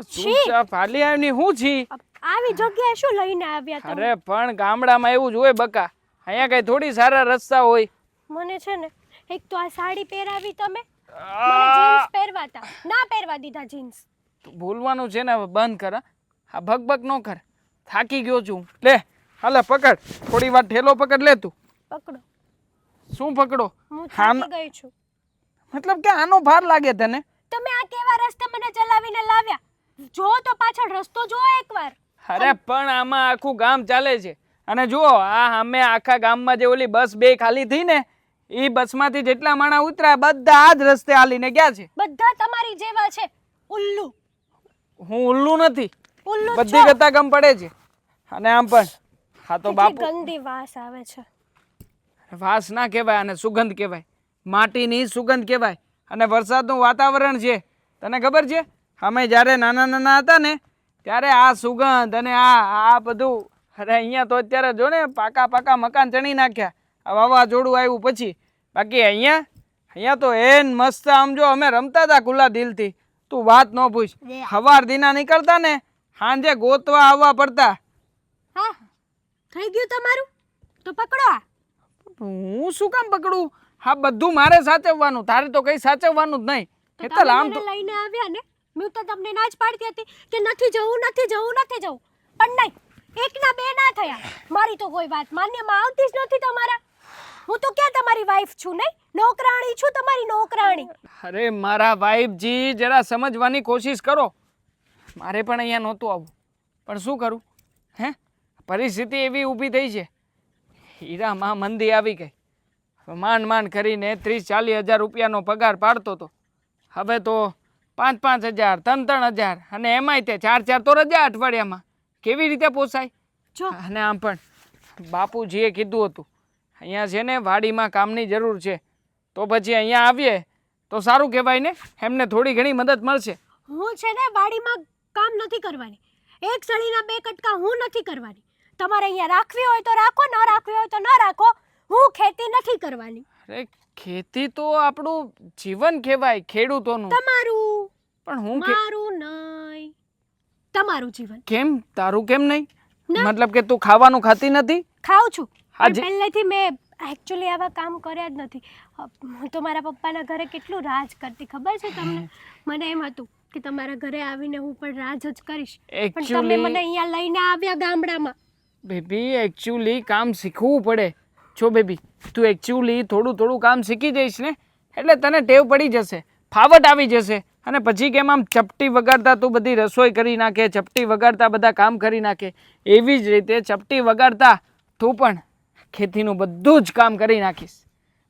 ચૂપચાપ હાલી આવની હું છી? આવી જગ્યાએ શું લઈને આવ્યા તમે? અરે પણ ગામડામાં એવું જ હોય બકા, અહીંયા કઈ થોડી સારા રસ્તા હોય. મને છે ને એક તો આ સાડી પહેરાવી તમે, મને જીન્સ પહેરવાતા ના પહેરવા દીધા જીન્સ. તું ભૂલવાનું છે ને હવે બંધ કર. હા ભગભગ ન કર, થાકી ગયો છું. લે હાલે પકડ, થોડી વાર ઠેલો પકડ. લે તું પકડો. શું પકડો? હું થાકી ગઈ છું. મતલબ કે આનો ભાર લાગે તને? તમે આ કેવા રસ્તે મને ચલાવીને લાવ્યા? જો તો પાછળ રસ્તો જો એકવાર. અરે પણ આમાં આખું ગામ ચાલે છે, અને જુઓ આ અમે આખા ગામમાં જે ઓલી બસ બે ખાલી થઈ ને, એ બસમાંથી જેટલા માણા ઉતર્યા બધા આ જ રસ્તે હાલીને ગયા છે. બધા તમારી જેવા છે, ઉલ્લુ. હું ઉલ્લુ નથી, ઉલ્લુ બધી ગતા ગમ પડે છે. અને આમ પણ હા તો બાપુ, ગંદી વાસ આવે છે. વાસ ના કહેવાય, અને સુગંધ કહેવાય, માટીની સુગંધ કહેવાય. અને વરસાદનું વાતાવરણ છે, તને ખબર છે અમે જ્યારે નાના નાના હતા ને ત્યારે આ સુગંધ અને આ બધું, અરે અહીંયા તો અત્યારે જો ને પાકા પાકા મકાન ચણી નાખ્યા આ વાવાઝોડું આવ્યું પછી. બાકી અહીંયા તો એન મસ્ત આમ જો અમે રમતા હતા ખુલ્લા દિલથી, તું વાત ન પૂછ. સવાર દીના નીકળતા ને સાંજે ગોતવા આવવા પડતા. હા થઈ ગયું તમારું, તો પકડો. હું શું કામ પકડું? હા બધું મારે સાચવવાનું, તારે તો કઈ સાચવવાનું જ નહીં. હેતલ આમ તો લઈને આવ્યા ને, હું તો તમને ના જ પાડતી હતી કે નથી જવું નથી જવું નથી જવું, પણ નહીં, એકના બે ના થયા. મારી તો કોઈ વાત માન્યમાં આવતી જ નથી તમારા. હું તો ક્યાં તમારી વાઈફ છું? નહીં, નોકરાણી છું, તમારી નોકરાણી. અરે મારા વાઈફજી જરા સમજવાની કોશિશ કરો. મારે પણ અહીંયા નહોતું આવવું, પણ શું કરું? હે પરિસ્થિતિ એવી ઊભી થઈ છે. હીરામાં મંદી આવી ગઈ, માંડ માંડ કરીને 30-40 હજાર રૂપિયાનો પગાર પાડતો હતો. હવે તો 5-5 હજાર, 3-3 હજાર, અને એમાંય તે 4-4 તો રજા અઠવાડિયામાં. કેવી રીતે પોસાય? અને આમ પણ બાપુજીએ કીધું હતું અહીંયા છે ને વાડીમાં કામની જરૂર છે, તો પછી અહીંયા આવીએ તો સારું કહેવાય ને, એમને થોડી ઘણી મદદ મળશે. હું છે ને વાડીમાં કામ નથી કરવાની, એક સળીના બે કટકા હું નથી કરવાની. તમારે અહીંયા રાખવી હોય તો રાખો, ન રાખવી હોય તો ન રાખો. હું ખેતી નથી કરવાની. અરે ખેતી તો આપણું જીવન કહેવાય, ખેડૂતોનું. તમારું પણ હું મારું નહીં, તમારું જીવન. કેમ તારું કેમ નહીં? મતલબ કે તું ખાવાનું ખાતી નથી? ખાઉં છું, આજે પહેલેથી મેં એકચ્યુઅલી આવા કામ કર્યા જ નથી. હું તો મારા પપ્પાના ઘરે કેટલું રાજ કરતી ખબર છે તમને? મને એમ હતું કે તમારા ઘરે આવીને હું પણ રાજ જ કરીશ, પણ તમે મને અહીંયા લઈને આવ્યા ગામડામાં. બેબી એકચ્યુઅલી કામ શીખવું પડે. જો બેબી તું એકચ્યુઅલી થોડું કામ શીખી જઈશ ને એટલે તને ટેવ પડી જશે, ફાવટ આવી જશે, અને પછી કેમ આમ ચપટી વગાડતા તું બધી રસોઈ કરી નાખે, ચપટી વગાડતા બધા કામ કરી નાખે, એવી જ રીતે ચપટી વગાડતા તું પણ ખેતીનું બધું જ કામ કરી નાખીશ.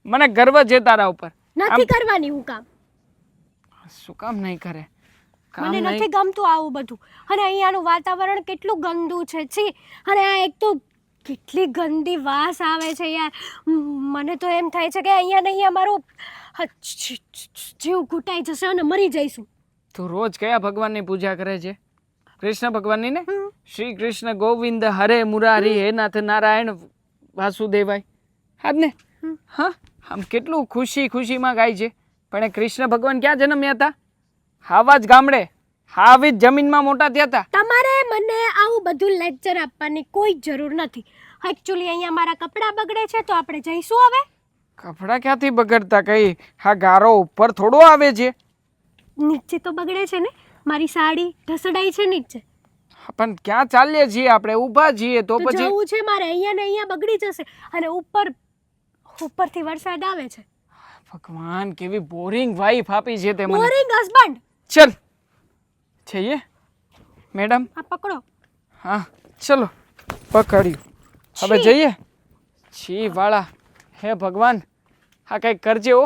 મને ગર્વ છે તારા ઉપર. નથી કરવાની હું કામ. શું કામ નહીં કરે? મને નથી ગમતું આવું બધું. અને અહીંયાનું વાતાવરણ કેટલું ગંદુ છે. છી, અને આ એક તો કેટલી ગંદી વાસ આવે છે યાર. મને તો એમ થાય છે કે અહીંયા ને અહીંયા મારું જીવ ઘૂંટાઈ જશે અને મરી જઈશું. તું રોજ કયા ભગવાનની પૂજા કરે છે? કૃષ્ણ ભગવાનની ને? શ્રી કૃષ્ણ ગોવિંદ હરે મુરારી હે નાથ નારાયણ વાસુદેવાય. હા જ ને? હા, આમ કેટલું ખુશી ખુશીમાં ગાય છે. પણ એ કૃષ્ણ ભગવાન ક્યાં જન્મ્યા હતા? આવા જ ગામડે, આવી જ જમીનમાં મોટા થયા હતા. તમારે મને આવું બધું લેક્ચર આપવાની કોઈ જરૂર નથી. એકચ્યુઅલી અહીંયા મારા કપડાં બગડે છે, તો આપણે જઈશું હવે. કપડાં ક્યાંથી બગડતા? કઈ હા ગારો ઉપર થોડો આવે છે? નીચે તો બગડે છે ને, મારી સાડી ઢસડાઈ છે નીચે. પણ ક્યાં ચાલીએ છીએ આપણે? ઊભા છીએ તો પછી જવું છે મારે. અહીંયા ને અહીંયા બગડી જશે, અને ઉપરથી વરસાદ આવે છે. ભગવાન કેવી બોરિંગ વાઈફ આપી છે તે મને. Boring husband. ચલ જઈએ મેડમ. આ પકડો. હા ચલો પકડ્યું. હવે જઈએ. છી વાળા, હે ભગવાન હા કંઈક કરજે હો.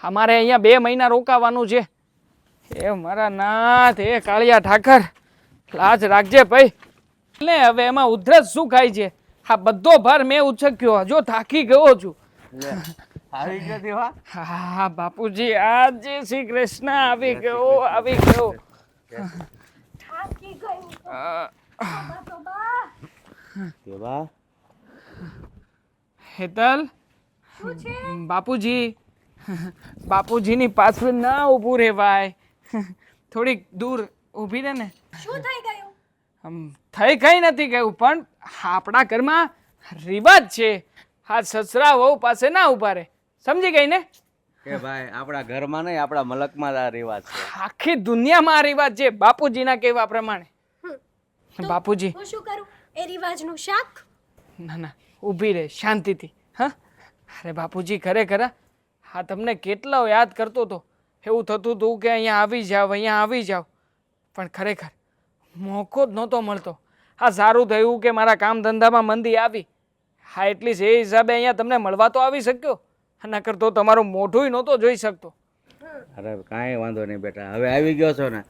અમારે અહીંયા 2 મહિના રોકાવાનું છે. એ મારા નાથ, એ કાળિયા ઠાકર લાજ રાખજે ભાઈ. લે હવે એમાં ઉધરસ શું ખાય છે? હા બધો ભાર મેં ઉચક્યો, જો થાકી ગયો છું. આવી ગયો દેવા. હા બાપુજી, આજે શ્રી કૃષ્ણ આવી ગયો. થાકી ગઈ દેવા. હેતલ, બાપુજીની પાછળ ના ઊભું રહેવાય, થોડીક દૂર ઊભી રહે ને. શું થઈ ગયું? થઈ કંઈ નથી ગયું, પણ આપણા ઘરમાં રિવાજ છે, આ સસરા વહુ પાસે ના ઊભા રહે. સમજી ગઈ ને? કે ભાઈ આપણા ઘરમાં નહીં, આપણા મલકમાં આ રિવાજ છે. આખી દુનિયામાં આ રિવાજ છે બાપુજીના કહેવા પ્રમાણે. તો બાપુજી હું શું કરું? એ રિવાજનું શાક? ના ના, ઊભી રહે શાંતિથી. હા, અરે બાપુજી ખરેખર હા તમને કેટલો યાદ કરતો હતો. એવું થતું હતું કે અહીંયા આવી જાવ, અહીંયા આવી જાવ, પણ ખરેખર મોકો જ નહોતો મળતો. હા, સારું થયું કે મારા કામ ધંધામાં મંદી આવી. હા, એટલી એ હિસાબે અહીંયા તમને મળવા તો આવી શક્યો, નકર તો તમારું મોઢું નહોતો જોઈ શકતો. અરે કાંઈ વાંધો નહીં બેટા, હવે આવી ગયો છો ને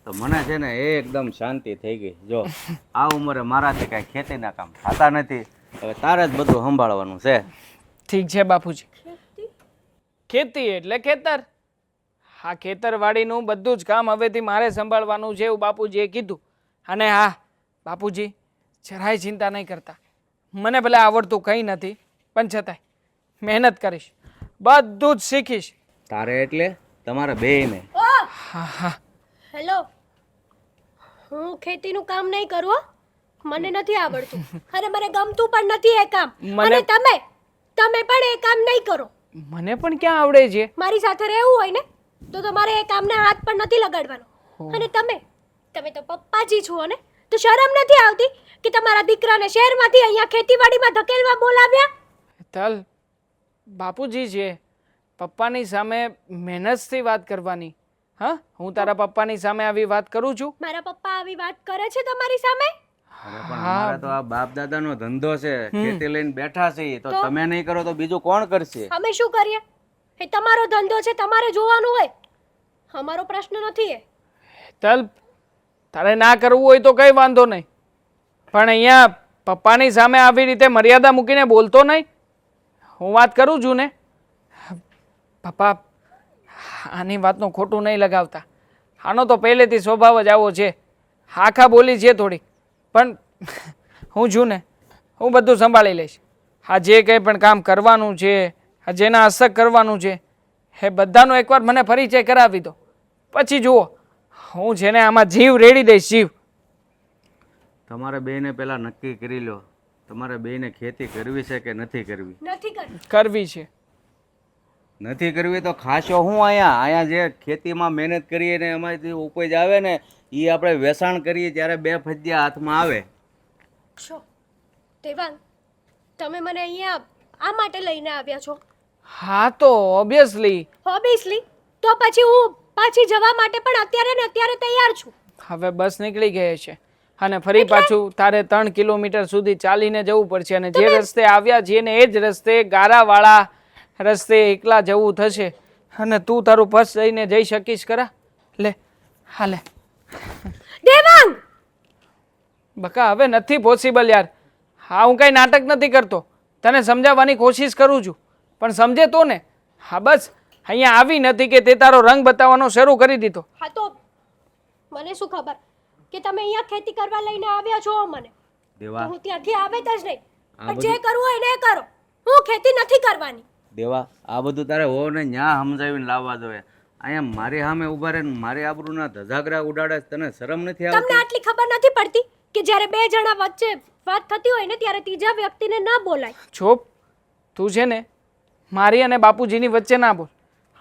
તો મને છે ને એકદમ શાંતિ થઈ ગઈ. જો આ ઉંમરે મારાથી કાંઈ ખેતીના કામ થતા નથી, હવે તારે જ બધું સંભાળવાનું છે. ઠીક છે બાપુજી. ખેતી એટલે ખેતર. હા, ખેતરવાડીનું બધું જ કામ હવેથી મારે સંભાળવાનું છે એવું બાપુજીએ કીધું. અને હા બાપુજી, જરાય ચિંતા નહીં કરતા. મને ભલે આવડતું કંઈ નથી, પણ છતાંય મહેનત કરીશ, બધું જ શીખીશ. તારે એટલે તમારા બેયને. હા હા, હેલો, હું ખેતીનું કામ નહીં કરું હો. મને નથી આવડતું અને મને ગમતું પણ નથી એ કામ. અને તમે પણ એ કામ નહીં કરો. મને પણ ક્યાં આવડે છે. મારી સાથે રહેવું હોય ને તો તમારે એ કામને હાથ પણ નથી લગાડવાનો. અને તમે તો પપ્પાજી છો ને, તો શરમ નથી આવતી કે તમારા દીકરાને શહેરમાંથી અહીંયા ખેતીવાડીમાં ધકેલવા બોલાવ્યા? તલ બાપુજી છે, પપ્પાની સામે મહેનતથી વાત કરવાની. હા, હું તારા પપ્પાની સામે આવી વાત કરું છું? મારા પપ્પા આવી વાત કરે છે તમારી સામે? અરે પણ અમારે તો આ બાપ દાદાનો ધંધો છે, ખેતી લઈને બેઠા છે, તો તમે નહીં કરો તો બીજું કોણ કરશે? અમે શું કરીએ? એ તમારો ધંધો છે, તમારે જોવાનું હોય. અમારો પ્રશ્ન નથી એ. તલ તારે ના કરવું હોય તો કંઈ વાંધો નહીં, પણ અહીંયા પપ્પાની સામે આવી રીતે મર્યાદા મૂકીને બોલતો નહીં. હું વાત કરું છું ને. પપ્પા આની વાતનું ખોટું નહીં લગાવતા. આનો તો પહેલેથી સ્વભાવ જ આવો છે, આખા બોલી છે થોડી, પણ હું છું ને, હું બધું સંભાળી લઈશ. આ જે કંઈ પણ કામ કરવાનું છે, આ જેના હસ્તક કરવાનું છે, એ બધાનો એકવાર મને પરિચય કરાવી દો, પછી જુઓ હું જેને આમાં જીવ રેડી દઈશ. જીવ તમારે બેયને પહેલા નક્કી કરી લો, તમારે બેયને ખેતી કરવી છે કે નથી કરવી? નથી કરવી. કરવી છે. નથી કરવી તો ખાશો હું અહીંયા જે ખેતીમાં મહેનત કરીએ ને એમાંથી ઉપજ આવે ને એ આપણે વેચાણ કરીએ ત્યારે બે ફજિયા હાથમાં આવે. છો દેવાંગ, તમે મને અહીંયા આ માટે લઈને આવ્યા છો? હા તો ઓબ્વિયસલી. તો પછી હું પાછી જવા માટે પણ અત્યારે ને અત્યારે તૈયાર છું. હવે બસ નીકળી ગઈ છે અને ફરી પાછું તારે 3 કિલોમીટર સુધી ચાલીને જવું પડશે, અને જે રસ્તે આવ્યા છીએ ને એ જ રસ્તે ગારાવાળા રસ્તે એકલા જવું થશે. અને તું તારું પર્સ લઈને જઈ શકીશ ખરા? લે હાલે. દેવાંગ, બકા હવે નથી પોસિબલ યાર. હા, હું કઈ નાટક નથી કરતો, તને સમજાવવાની કોશિશ કરું છું, પણ સમજે તો ને. હા બસ અહીંયા આવી નથી કે તે તારો રંગ બતાવવાનો શરૂ કરી દીધો. હા તો મને શું ખબર કે તમે અહીંયા ખેતી કરવા લઈને આવ્યા છો મને? દેવા, હું ત્યાંથી આવે જ નહીં. પણ જે કરવું હોય ને એ કરો, હું ખેતી નથી કરવાની. દેવા આ બધું તારે હોવ ને ન્યા સમજાવીને લાવવા જોઈએ. અહીંયા મારી સામે ઊભા રહીને મારી આબરૂના ધજાગરા ઉડાડે, તને શરમ નથી આવતી? તમને આટલી ખબર નથી પડતી કે જ્યારે બે જણા વચ્ચે વાત થતી હોય ને ત્યારે ત્રીજા વ્યક્તિને ના બોલાય? ચોપ, તું છે ને મારી અને બાપુજીની વચ્ચે ના બોલ.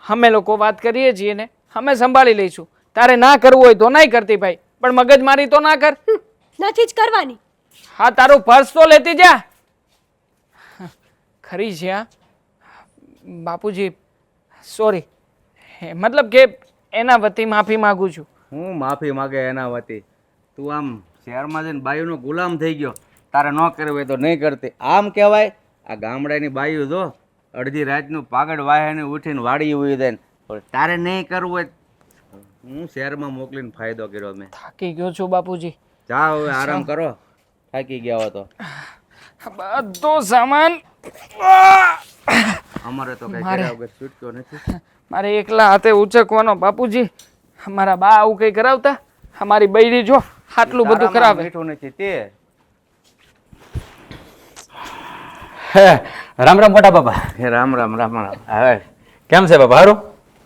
અમે લોકો વાત કરીએ છીએ ને, અમે સંભાળી લઈશું. તારે ના કરવું હોય તો નહીં કરતી ભાઈ, પણ મગજમારી તો ના કર. નથી જ કરવાની. હા, તારું પર્સ તો લેતી જા. ખરી છે હા બાપુજી, સોરી, મતલબ કે એના વતી માફી માગું છું. હું માફી માગે એના વતી? તું આમ શહેરમાં જઈને બાયુનો ગુલામ થઈ ગયો. તારે ન કરવી હોય તો નહીં કરતી. આમ કહેવાય આ ગામડાની બાયુ જો અડધી રાતનું પાગડ વાહેને ઉઠીને વાડી ઉઈ દે. તારે નહીં કરવું હોય, હું શહેરમાં મોકલીને ફાયદો કર્યો મેં. થાકી ગયો છું બાપુજી. જાઓ હવે આરામ કરો, થાકી ગયા હો તો. બધો સામાન અમારે તો કઈ કર્યા વગર છૂટક્યો નથી. મારે એકલા હાથે ઉચકવાનો બાપુજી. મારા બા આવું કઈ કરાવતા? અમારી બૈરી જો આટલું બધું કરાવે. મીઠું નથી તે. હે રામ રામ મોટા બાપા. હે રામ રામ રામ રામ. હવે કેમ છે બાપા? હારું?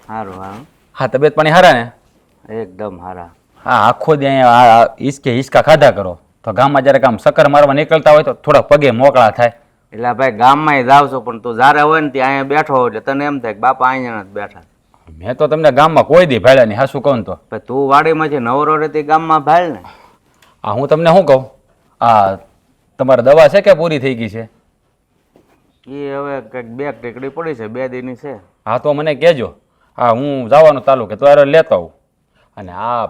સારું સારું. હા, તબિયત પાણી હારા ને? એકદમ સારા. હા આખો દી અહીંયા હિસકે હિસકા ખાધા કરો તો ગામમાં જ્યારે કામ ચક્કર મારવા નીકળતા હોય તો થોડા પગે મોકળા થાય. એટલે ભાઈ ગામમાં જાવ છો પણ તું જ્યારે હોય ને ત્યાં અહીંયા બેઠો હોય એટલે તને એમ થાય કે બાપા અહીંયા જ બેઠા. મેં તો તમને ગામમાં કોઈ દી ભાડ્યા નહીં. હા શું કહું તો ભાઈ તું વાડીમાંથી નવરો રહેતી ગામમાં ભાળ ને. આ હું તમને શું કહું, આ તમારી દવા છે કે પૂરી થઈ ગઈ છે? એ હવે કંઈક બે ટેકડી પડી છે, 2 દીની છે. હા તો મને કહેજો. હા હું જવાનું ચાલુ કે તો લેતો આવું. અને આ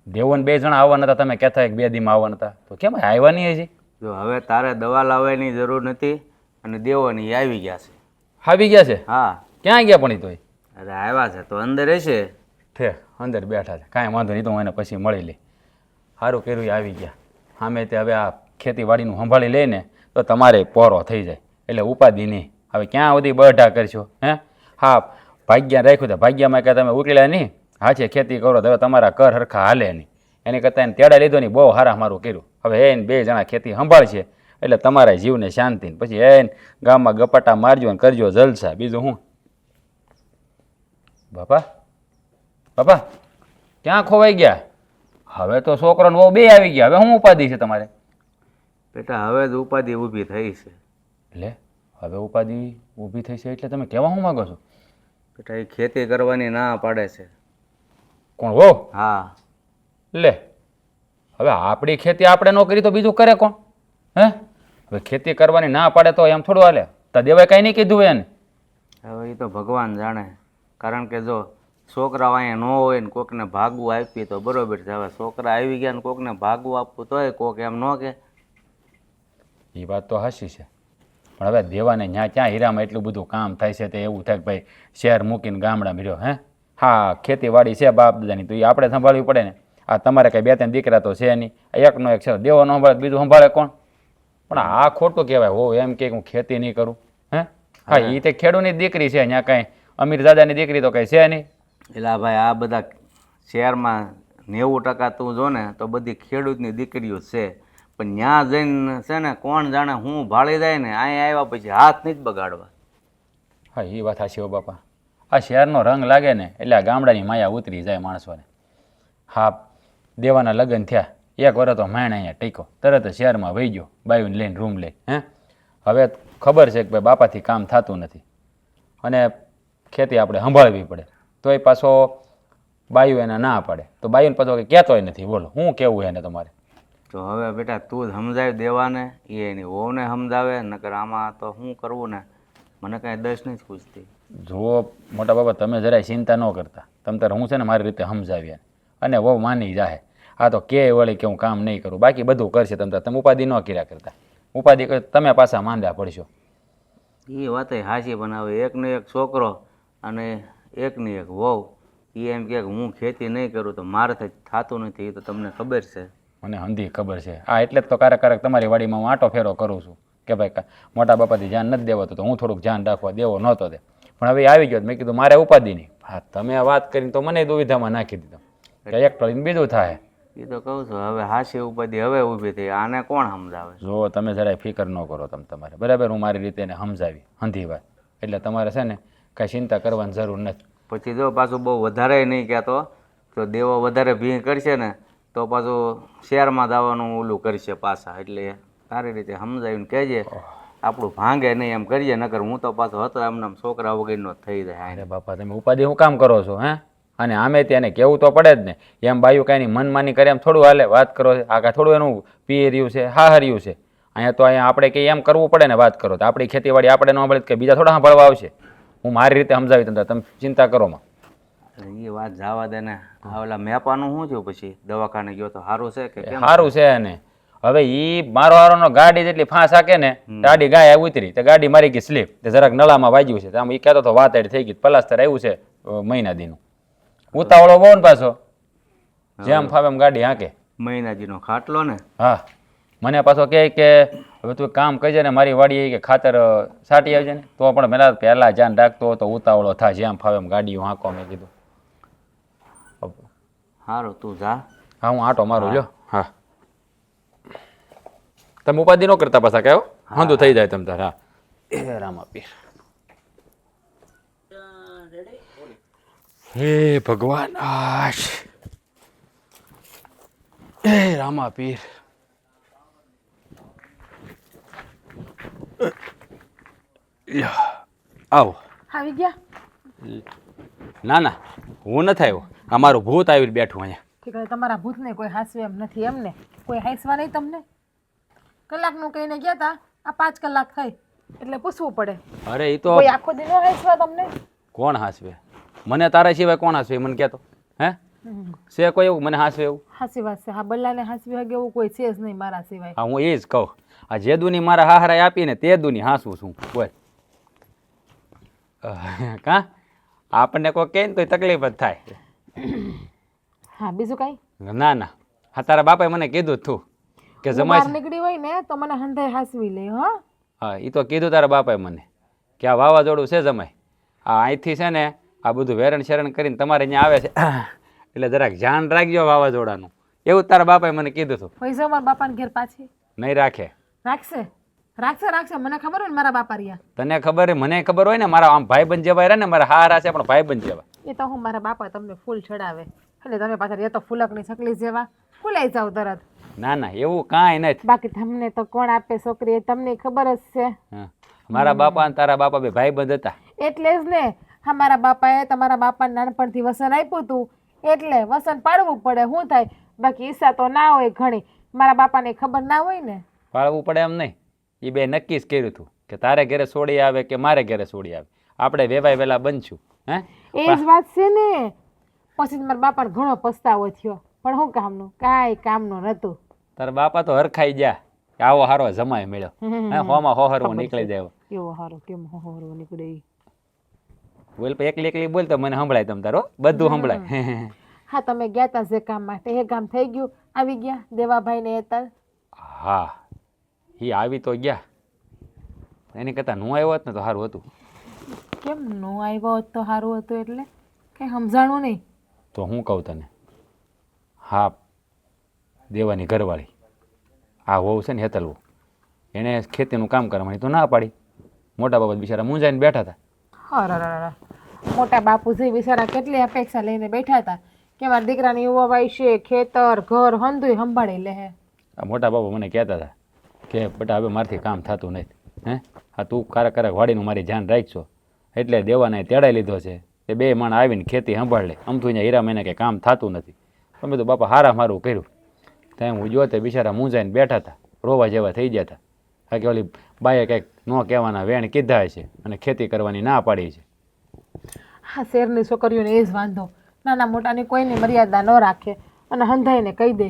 દેવોને 2 જણા આવવાના હતા, તમે કહેતા 2 દીમાં આવવાના હતા, તો કેમ આવ્યા નહીં હજી? જો હવે તારે દવા લાવવાની જરૂર નથી અને દેવાની ઈ આવી ગયા છે. આવી ગયા છે? હા. ક્યાં ગયા પણ ઈ તોય? અરે આવ્યા છે તો અંદર હશે. છે અંદર બેઠા છે, કાંઈ વાંધો નહીં, તો હું એને પછી મળી લઈ. સારું કર્યું એ આવી ગયા. સામે તે હવે આ ખેતીવાડીનું સંભાળી લઈને તો તમારે પોરો થઈ જાય, એટલે ઉપાધિ નહીં. હવે ક્યાં સુધી બઢા કરશો? હે હા ભાગ્યા રાખ્યું તો ભાગ્યામાં કે તમે ઉકેલ્યા નહીં. હા છે ખેતી કરો તો હવે તમારા કર હરખા હાલે નહીં. એની કરતાં એને તેડા લીધો નહીં, બહુ સારા મારું કર્યું. હવે એને 2 જણા ખેતી સંભાળશે એટલે તમારા જીવને શાંતિ. પછી એને ગામમાં ગપાટા મારજો અને કરજો જલસા. બીજું શું? બાપા બાપા ક્યાં ખોવાઈ ગયા? હવે તો છોકરો ને બહુ 2 આવી ગયા. હવે શું ઉપાધિ છે તમારે? બેટા હવે જ ઉપાધિ ઊભી થઈ છે. લે હવે ઉપાધિ ઊભી થઈ છે એટલે તમે કહેવા શું માગો છો? બેટા એ ખેતી કરવાની ના પાડે છે. કોણ હો? હા. લે હવે આપણી ખેતી આપણે ન કરી તો બીજું કરે કોણ? હે હવે ખેતી કરવાની ના પાડે તો એમ થોડું હાલે? તો દેવાય કાંઈ નહીં કીધું એને? હવે એ તો ભગવાન જાણે. કારણ કે જો છોકરાઓ અહીંયા ન હોય ને કોકને ભાગવું આપીએ તો બરોબર છે. હવે છોકરા આવી ગયા ને કોકને ભાગવું આપવું તોય કોક એમ ન કે. એ વાત તો હાચી છે, પણ હવે દેવાને ક્યાં હીરામાં એટલું બધું કામ થાય છે તે એવું થાય કે ભાઈ શહેર મૂકીને ગામડામાં રહ્યો. હે હા ખેતીવાડી છે બાપ દાદાની, તો એ આપણે સંભાળવી પડે ને. આ તમારે કંઈ 2-3 દીકરા તો છે નહીં, એકનો એક છે, દેવો ન સંભાળે બીજું સંભાળે કોણ? પણ આ ખોટું કહેવાય હો એમ કે હું ખેતી નહીં કરું. હે હા એ તે ખેડૂતની દીકરી છે, ત્યાં કાંઈ અમીર દાદાની દીકરી તો કંઈ છે નહીં. એટલે ભાઈ આ બધા શહેરમાં 90% તું જો ને તો બધી ખેડૂતની દીકરીઓ છે, પણ ત્યાં જઈને છે ને કોણ જાણે હું ભાળી જાય ને અહીંયા આવ્યા પછી હાથ નહીં જ બગાડવા. હા એ વાત સાચી હો બાપા. આ શહેરનો રંગ લાગે ને એટલે આ ગામડાની માયા ઉતરી જાય માણસોને. હા દેવાના લગ્ન થયા 1 વર્ષ તો માણ અહીંયા ટેકો, તરત જ શહેરમાં વહી ગયો બાયુને લઈને રૂમ લઈ. હે હવે ખબર છે કે ભાઈ બાપાથી કામ થતું નથી અને ખેતી આપણે સંભાળવી પડે, તોય પાછો બાયુ એને ના પાડે, તો બાયુને પાછો કંઈ કહેતોય નથી. બોલો શું કહેવું એને તમારે? તો હવે બેટા તું જ સમજાવી દેવાને, એ એની વહુને સમજાવે, નકર આમાં તો શું કરવું ને મને કાંઈ દસ નથી પૂછતી. જુઓ મોટા બાબા તમે જરાય ચિંતા ન કરતા, તમે તારે હું છે ને મારી રીતે સમજાવીએ અને વહુ માની જાય. આ તો કે વળી કે હું કામ નહીં કરું, બાકી બધું કરશે. તમે ઉપાધિ ન કર્યા કરતા. ઉપાધિ તમે પાછા માંદ્યા પડશો. એ વાત હાચી, પણ હવે એકનો એક છોકરો અને એકની એક વહુ એ એમ કે હું ખેતી નહીં કરું તો મારાથી થતું નથી. એ તો તમને ખબર છે. મને હંધી ખબર છે. આ એટલે જ તો ક્યારેક તમારી વાડીમાં હું આંટો ફેરો કરું છું કે ભાઈ મોટા બાપાથી ધ્યાન નથી દેવાતું, તો હું થોડુંક ધ્યાન રાખવા દેવો નહોતો દે. પણ હવે આવી ગયો મેં કીધું મારે ઉપાધિ નહીં. હા તમે આ વાત કરીને તો મને દુવિધામાં નાખી દીધો કે એક ટળીને બીજું થાય. એ તો કહું છું હવે હાચી ઉપાધિ હવે ઊભી થઈ, આને કોણ સમજાવે? જો તમે જરાય ફિકર ન કરો તમારે બરાબર. હું મારી રીતે એને સમજાવી હંધી વાત, એટલે તમારે છે ને કાંઈ ચિંતા કરવાની જરૂર નથી. પછી જો પાછું બહુ વધારે નહીં કહેતો, તો દેવો વધારે ભીંગ કરશે ને તો પાછું શહેરમાં જવાનું ઓલું કરશે પાછા. એટલે સારી રીતે સમજાવીને કહેજે, આપણું ભાંગે નહીં એમ કરીએ, નકર હું તો પાછો હતો એમને છોકરા વગરનો થઈ જાય. અરે બાપા તમે ઉપાધિ શું કામ કરો છો? હે અને આમે તેને કહેવું તો પડે જ ને. એમ બાયું કાંઈ મનમાની કરે એમ થોડું હાલે? વાત કરો આ કાંઈ થોડું એનું પી રહ્યું છે, હા હર્યું છે. અહીંયા તો અહીંયા આપણે કંઈ એમ કરવું પડે ને વાત કરો તો. આપણી ખેતીવાડી આપણે ન સાંભળે કે બીજા થોડા સાંભળવા આવશે. હું મારી રીતે સમજાવી તમે ચિંતા કરો માં. એ વાત જવા દે ને. ઓલા મેપાનું શું થયું પછી? દવાખાને ગયો તો સારું છે કે કેમ? સારું છે ને. હવે એ મારો હારોનો ગાડી જેટલી ફાંસ હાકે ને ગાડી ગાય ઉતરી તો ગાડી મારી ગઈ સ્લીપ, તે જરાક નળામાં વાગ્યું છે. આમ એ કહેતો હતો વાત થઈ ગઈ, પ્લાસ્ટર આવ્યું છે મહિના દીનું. ઉતાવળો બહુ ને પાછો, જેમ ફાવે એમ ગાડી હાંકે. મહિનાજીનો ખાટલો ને? હા મને પાછો કહે કે હવે તું કામ કરજે ને મારી વાડી કે ખાતર સાટી આવજે ને. તો પણ પહેલાં ધ્યાન રાખતો હતો, ઉતાવળો થાય જેમ ફાવે એમ ગાડીઓ હાંકો. મેં કીધું સારું તું જા. હા હું આટો મારું લ્યો. હા તમે ઉપાધિ ન કરતા પાછા કહેવો વાંધો થઈ જાય તમ તાર. હા રામા પીર. હે ભગવાન આશ એ રામા પીર. આવો. આવી ગયા ના ના, હું નથી આવ્યો. આ મારું ભૂત આવીને બેઠું અહીંયા. ઠીક છે, તમારા ભૂતને કોઈ હાંસવે એમ નથી એમને? કોઈ હાંસવા નહીં તમને? કલાકનું કહીને ગયા તા, આ 5 કલાક થઈ એટલે પૂછવું પડે. અરે એ તો કોઈ આખો દિનો હાંસવા તમને? કોણ હાંસવે? મને તારા સિવાય કોણ હાંસવે મને કહેતો? હે છે કોઈ એવું મને હાંસવે એવું? હાંસી વાત છે. હા, બલ્લાને હાંસવી હગે એવું કોઈ છે જ નહીં મારા સિવાય. હા, હું એ જ કહું. આ જે દુની મારા હાહરાએ આપીને તે દુની હાંસવું છું. બોલ. કાં આપણને કોઈ કહે ને તો તકલીફ જ થાય. હા, બીજું કાંઈ? ના ના, હા તારા બાપાએ મને કીધું જ તું કે હું જમાય બહાર નીકળી હોય ને તો મને હંધાઈ હાંસવી લે. હા, હા એ તો કીધું તારા બાપાએ મને કે આ વાવાઝોડું છે જમાય. આ અહીંથી છે ને આ બધું વેરણ શેરણ કરીને તમારે અહીંયા આવે છે એટલે જરાક ધ્યાન રાખજો વાવાઝોડાનું. એવું તારા બાપાએ મને કીધું હતું. પૈસા મારા બાપાને ઘેર પાછી નહીં રાખે. રાખશે રાખશે રાખશે. મને ખબર હોય ને મારા બાપા રહ્યા. તને ખબર મને ખબર હોય ને મારા આમ ભાઈબંધ જેવા રહ્યા ને મારા હારા છે પણ ભાઈબંધ જેવા. એ તો હું મારા બાપા તમને ફૂલ ચડાવે એટલે તમે પાછા એ તો ફૂલકની ચકલી જેવા ફૂલાઈ જાવ તરત. ના ના એવું કાંઈ નથી. બાકી તમને તો કોણ આપે છોકરી એ તમને ખબર જ છે. હા, મારા બાપા અને તારા બાપા બે ભાઈબંધ હતા એટલે જ ને હા, મારા બાપાએ તમારા બાપાને નાનપણથી વસન આપ્યું હતું એટલે વસન પાડવું પડે. શું થાય? બાકી ઈચ્છા તો ના હોય ઘણી. મારા બાપાને ખબર ના હોય ને. પાળવું પડે એમ નહીં. એ બે નક્કી જ કર્યું હતું કે તારે ઘરે છોડી આવે કે મારે ઘરે છોડી આવે. આપણે વેવાય વેલા બનશું. હે એ જ વાત છે ને. પછી મારા બાપાને ઘણો પસ્તાવો થયો પણ શું કામનું? કાંઈ કામનું નહોતું. તારા બાપા તો હરખાઈ ગયા કે આવો હારો જમાય મળ્યો. હે હોમાં હોહરવો નીકળી જાય. એવો હારો કેમ હોહરવો નીકળે? બોલ એકલી એકલી બોલ તો મને સંભળાય તમ તારો બધું સંભળાય. હા, તમે ગયા તા જે કામ માટે એ કામ થઈ ગયું? આવી ગયા દેવાભાઈ ને એતર? હા, એ આવી તો ગયા. એની કરતાં નું આવ્યો હોત ને તો સારું હતું. કેમ નો આવ્યો હોત તો સારું હતું? એટલે કંઈ સમજાણું નહીં. તો હું કહું તને, હા દેવાની ઘરવાળી આ વહુ છે ને હેતલવું, એણે ખેતીનું કામ કરવાની તો ના પાડી. મોટા બાબા બિચારા મૂંઝાઈને બેઠા હતા. અરે મોટા બાપુજી બિચારા કેટલી અપેક્ષા લઈને બેઠા હતા કે મારા દીકરાની યુવા છે, ખેતર ઘર હંધુય સંભાળી લે. આ મોટા બાબા મને કહેતા હતા કે બેટા હવે મારથી કામ થતું નથી. હે આ તું કારક વાડીનું મારી ધ્યાન રાખજો એટલે દેવાને તેડાઈ લીધો છે. તે બે માણ આવીને ખેતી સંભાળ લે. આમ તો અહીંયા હીરા મહિને કે કામ થતું નથી. તમે તો બાપા હારા મારું કર્યું. ત્યાં હું જોતે બિચારા મૂંઝાઈને બેઠા હતા, રોવા જેવા થઈ ગયા હતા. હા કે ઓલી બાએ કંઈક ન કહેવાના વેણ કીધા છે અને ખેતી કરવાની ના પાડી છે. હા, શેરની છોકરીઓને એ જ વાંધો. નાના મોટાની કોઈની મર્યાદા ન રાખે અને હંધાઈને કહી દે.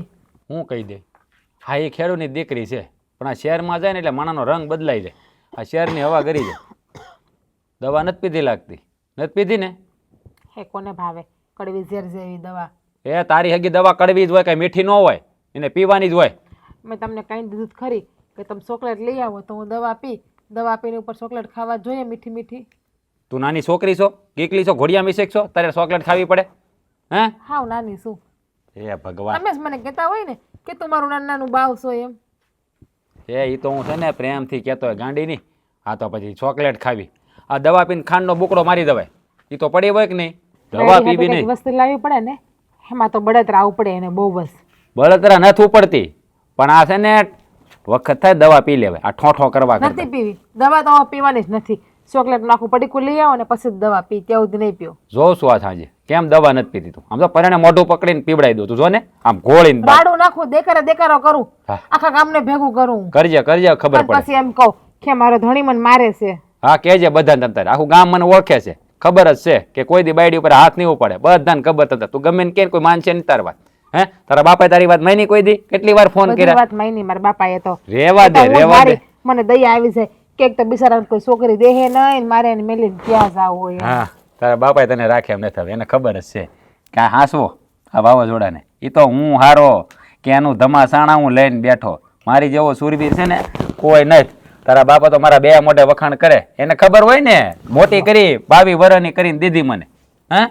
હું કહી દે? હા એ ખેડૂતની દીકરી છે પણ આ શહેરમાં જાય ને એટલે માણાનો રંગ બદલાઈ જાય. આ શહેરની હવા કરી જાય. દવા નથી પીધી લાગતી? નથી પીધી ને? હે કોને ભાવે કડવી ઝેર જેવી દવા? એ તારી હગી દવા કડવી જ હોય કાંઈ મીઠી ન હોય, એને પીવાની જ હોય. મેં તમને કહી દીધું જ ખરી કે તમે ચોકલેટ લઈ આવો તો હું દવા પીને ઉપર ચોકલેટ ખાવા જોઈએ મીઠી મીઠી. તું નાની છોકરી છો, કીકલી છો, ઘોડિયા મિસેક છો, તારે ચોકલેટ ખાવી પડે? હે હાવ નાની શું? એ ભગવાન, તમે જ મને કહેતા હોય ને કે તું મારું નાનું બાવ છો એમ. એ તો હું છે ને પ્રેમથી કહેતો હોય ગાંડી નહીં. આ તો પછી ચોકલેટ ખાવી, આ દવા પીને ખાંડનો બુકડો મારી દવાય. એ તો પડી હોય કે નહીં? દવા પીવી નહીં. વસ્તુ લાવવી પડે ને, એમાં તો બળતરા આવું પડે એને બહુ. બસ બળતરા નથી ઉપડતી પણ આ છે ને વખત થાય દવા પી લેવાય. આ ઠોઠો કરવા નથી પીવી દવા તો પીવાની જ નથી. ચોકલેટ નાખું પડીકું લઈ આવો ને પછી જ દવા પી, ત્યાં સુધી નહીં પીવો. જોઉં છું આ સાંજે કેમ દવા નથી પીતી તું. આમ તો પરણે મોઢું પકડીને પીવડાવી દઉં. તું જો ને આમ ગોળીને દાડું નાખું, દેકારો કરું, હા. આખા ગામને ભેગું કરું. કરજે ખબર પડે. પછી એમ કહું કે મારો ધણી મને મારે છે. હા કહેજે બધાને તમ તારે. આખું ગામ મને ઓળખે છે, ખબર જ છે કે કોઈ દી બાયડી ઉપર હાથ નહીં ઉપાડે. બધાને ખબર તમ તારે. તું ગમે ને કે કોઈ માનશે નહીં તારી વાત. હે તારા બાપાએ તારી વાત માની કોઈ દી? કેટલી વાર ફોન બધી કર્યા? વાત માની મારા બાપાએ તો. રેવા દે. મને દયા આવી જાય કે એક તો બિચારાને કોઈ છોકરી દેહે નહીં, મારે એને મેલીને ક્યાં જાવ હોય. હા તારા બાપાએ તને રાખે એમ નથી. એને ખબર જ છે કે આ હાંસવો આ વાવાઝોડાને. એ તો હું હારો કે એનું ધમાસાણા હું લઈને બેઠો. મારી જેવો સુરવીર છે ને કોઈ નથી. તારા બાપા તો મારા બે મોઢે વખાણ કરે. એને ખબર હોય ને, મોટી કરી 22 વર્ષની કરીને દીધી મને. હા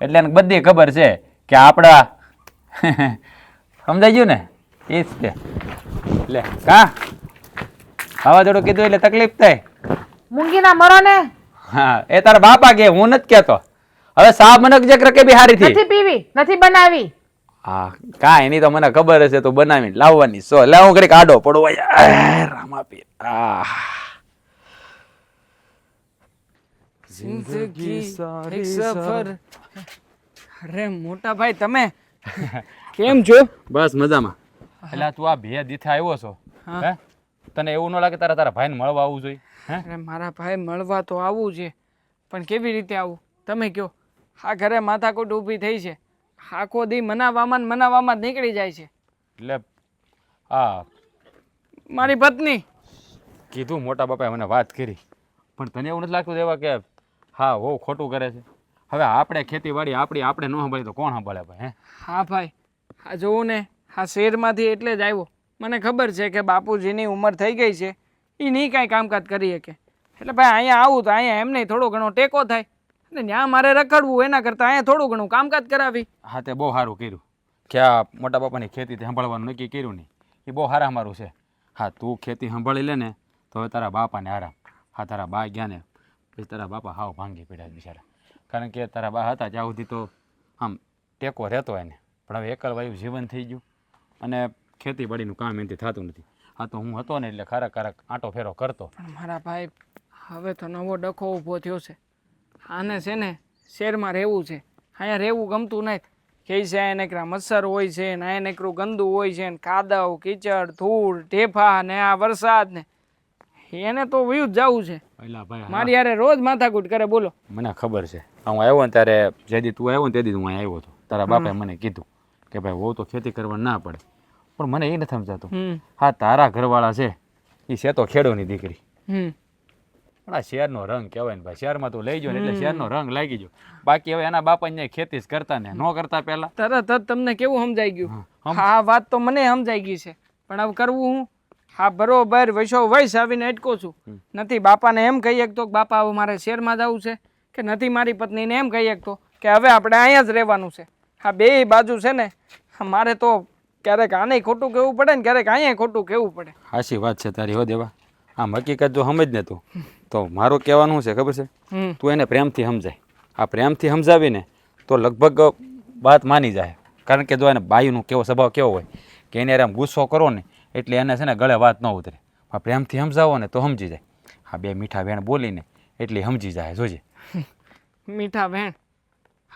એટલે એને બધી ખબર છે કે આપણા સમજાઈ ગયું ને? એ જ છે. એટલે કા વાવાઝોડું કીધું એટલે તકલીફ થાય. મૂંગીના મરો ને. હા એ તારા બાપા કે, હું નથી કહેતો. હવે સાબ મને જે રકે બી હારી થી નથી પીવી, નથી બનાવી. હા કાંઈ નહીં તો મને ખબર હશે તો બનાવીને લાવવાની સો લે હું ઘડીક આડો પડવા રામાપીર જિંદગી એક સફર. અરે મોટા ભાઈ તમે કેમ છો? બસ મજામાં. એટલે તું આ બે દીથે આવ્યો છો હે તને એવું ન લાગે તારા ભાઈને મળવા આવવું જોઈએ હે? અરે મારા ભાઈ મળવા તો આવવું છે પણ કેવી રીતે આવું તમે કહો. આ ઘરે માથાકૂટ ઊભી થઈ છે. આખો દી મનાવવામાં ને મનાવવામાં જ નીકળી જાય છે. એટલે હા મારી પત્ની કીધું મોટા બાપાએ મને વાત કરી પણ તને એવું નથી લાગતું દેવા કે હા બહુ ખોટું કરે છે. હવે આપણે ખેતીવાડી આપણે ન સંભાળી તો કોણ સંભાળે ભાઈ હે? હા ભાઈ આ જોવું ને આ શહેરમાંથી એટલે જ આવ્યો. મને ખબર છે કે બાપુજીની ઉંમર થઈ ગઈ છે એ નહીં કાંઈ કામકાજ કરી શકે એટલે ભાઈ અહીંયા આવું તો અહીંયા એમને થોડો ઘણો ટેકો થાય અને ત્યાં મારે રખડવું એના કરતાં અહીંયા થોડું ઘણું કામકાજ કરાવી. હા તે બહુ સારું કર્યું કે આ મોટા બાપાની ખેતી સંભાળવાનું નક્કી કર્યું નહીં એ બહુ સારા મારું છે. હા તું ખેતી સંભાળી લે ને તો હવે તારા બાપાને આરામ. હા તારા બા ગયા ને પછી તારા બાપા હાવ ભાંગી પડ્યા બિચારા કારણ કે તારા બા હતા ત્યાં સુધી તો આમ ટેકો રહેતો એને પણ હવે એકલવાયું જીવન થઈ ગયું અને ખેતીવાડીનું કામ એનાથી થતું નથી. હા તો હું હતો ને એટલે ખારક આંટો ફેરો કરતો. પણ મારા ભાઈ હવે તો નવો ડખો ઊભો થયો છે. આને છે ને શહેરમાં રહેવું છે અહીંયા રહેવું ગમતું નથી. કે છે એને એકરા મચ્છર હોય છે ને એને એકરું ગંદુ હોય છે ને કાદવ કીચડ ધૂળ ઢેફા ને આ વરસાદ ને એને તો વયું જ જવું છે. પેલા ભાઈ મારી યારે રોજ માથાકૂટ કરે બોલો. મને ખબર છે હું આવ્યો ને ત્યારે જેદી તું આવ્યો ને તેથી હું અહીંયા આવ્યો હતો તારા બાપાએ મને કીધું કે ભાઈ બહુ તો ખેતી કરવા ના પડે પણ મને એ નથી સમજાતું. હા તારા ઘરવાળા છે એ છે તો ખેડોની દીકરી પણ આ શહેરનો રંગ કહેવાય ને ભાઈ શહેરમાં તું લઈ ગયો ને એટલે શહેરનો રંગ લાગી ગયો. બાકી હવે એના બાપા ને ખેતી જ કરતા ને ન કરતા પહેલા તરત જ તમને કેવું સમજાઈ ગયું? હા વાત તો મને સમજાઈ ગઈ છે પણ હવે કરવું હું? હા બરોબર વૈસો વૈસ આવીને અટકો છું. નથી બાપાને એમ કહી શકતો કે બાપા હવે મારે શહેરમાં જવું છે કે નથી મારી પત્નીને એમ કહી શકતો કે હવે આપણે અહીંયા જ રહેવાનું છે. હા બે બાજુ છે ને મારે તો ક્યારેક આને ખોટું કહેવું પડે ને ક્યારેક અહીંયા ખોટું કહેવું પડે. સાચી વાત છે તારી હો દેવા. આમ હકીકત જો સમજ ને તું તો મારું કહેવાનું છે ખબર છે તું એને પ્રેમથી સમજાય. આ પ્રેમથી સમજાવીને તો લગભગ વાત માની જાય કારણ કે જો એને બાયુનો કેવો સ્વભાવ કેવો હોય કે એને આમ ગુસ્સો કરો ને એટલે એને છે ને ગળે વાત ન ઉતરે. આ પ્રેમથી સમજાવો ને તો સમજી જાય. હા બે મીઠા વેણ બોલીને એટલે સમજી જાય જોજે. મીઠા વેણ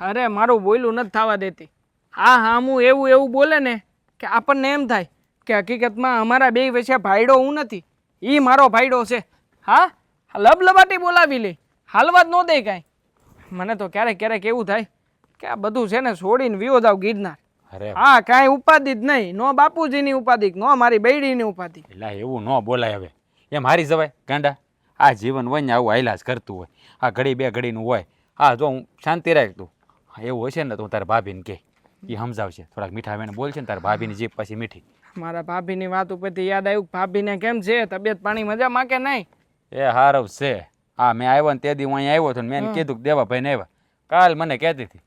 અરે મારું બોયલું નથી થવા દેતી. હા હું એવું બોલે ને કે આપણને એમ થાય કે હકીકતમાં અમારા બે વચ્ચે ભાઈડો હું નથી એ મારો ભાઈડો છે. હા લબલબાટી બોલાવી લે હાલવા જ ન દે કાંઈ. મને તો ક્યારેક એવું થાય કે આ બધું છે ને છોડીને વિયો જાવ ગિરનાર. અરે હા કાંઈ ઉપાધિ જ નહીં. નો બાપુજીની ઉપાધિ નો મારી બૈડીની ઉપાધિ. એટલે એવું ન બોલાય હવે એમ હારી જવાય ગાંડા. આ જીવન હોય ને આવું હાઈલા જ કરતું હોય. આ ઘડી બે ઘડીનું હોય. હા જો હું શાંતિ રાખ તું એવું હશે ને તો હું તારા ભાભીને કહે એ સમજાવશે થોડાક મીઠા વેણ બોલશે ને તારા ભાભીની જીભ પછી મીઠી. મારા ભાભીની વાત ઉપરથી યાદ આવ્યું ભાભીને કેમ છે તબિયત પાણી મજામાં કે નહીં? એ હારવ છે. હા મેં આવ્યો ને તે દી હું અહીંયા આવ્યો હતો ને મેં કીધું કે દેવાભાઈને આવ્યા કાલ મને કહેતી હતી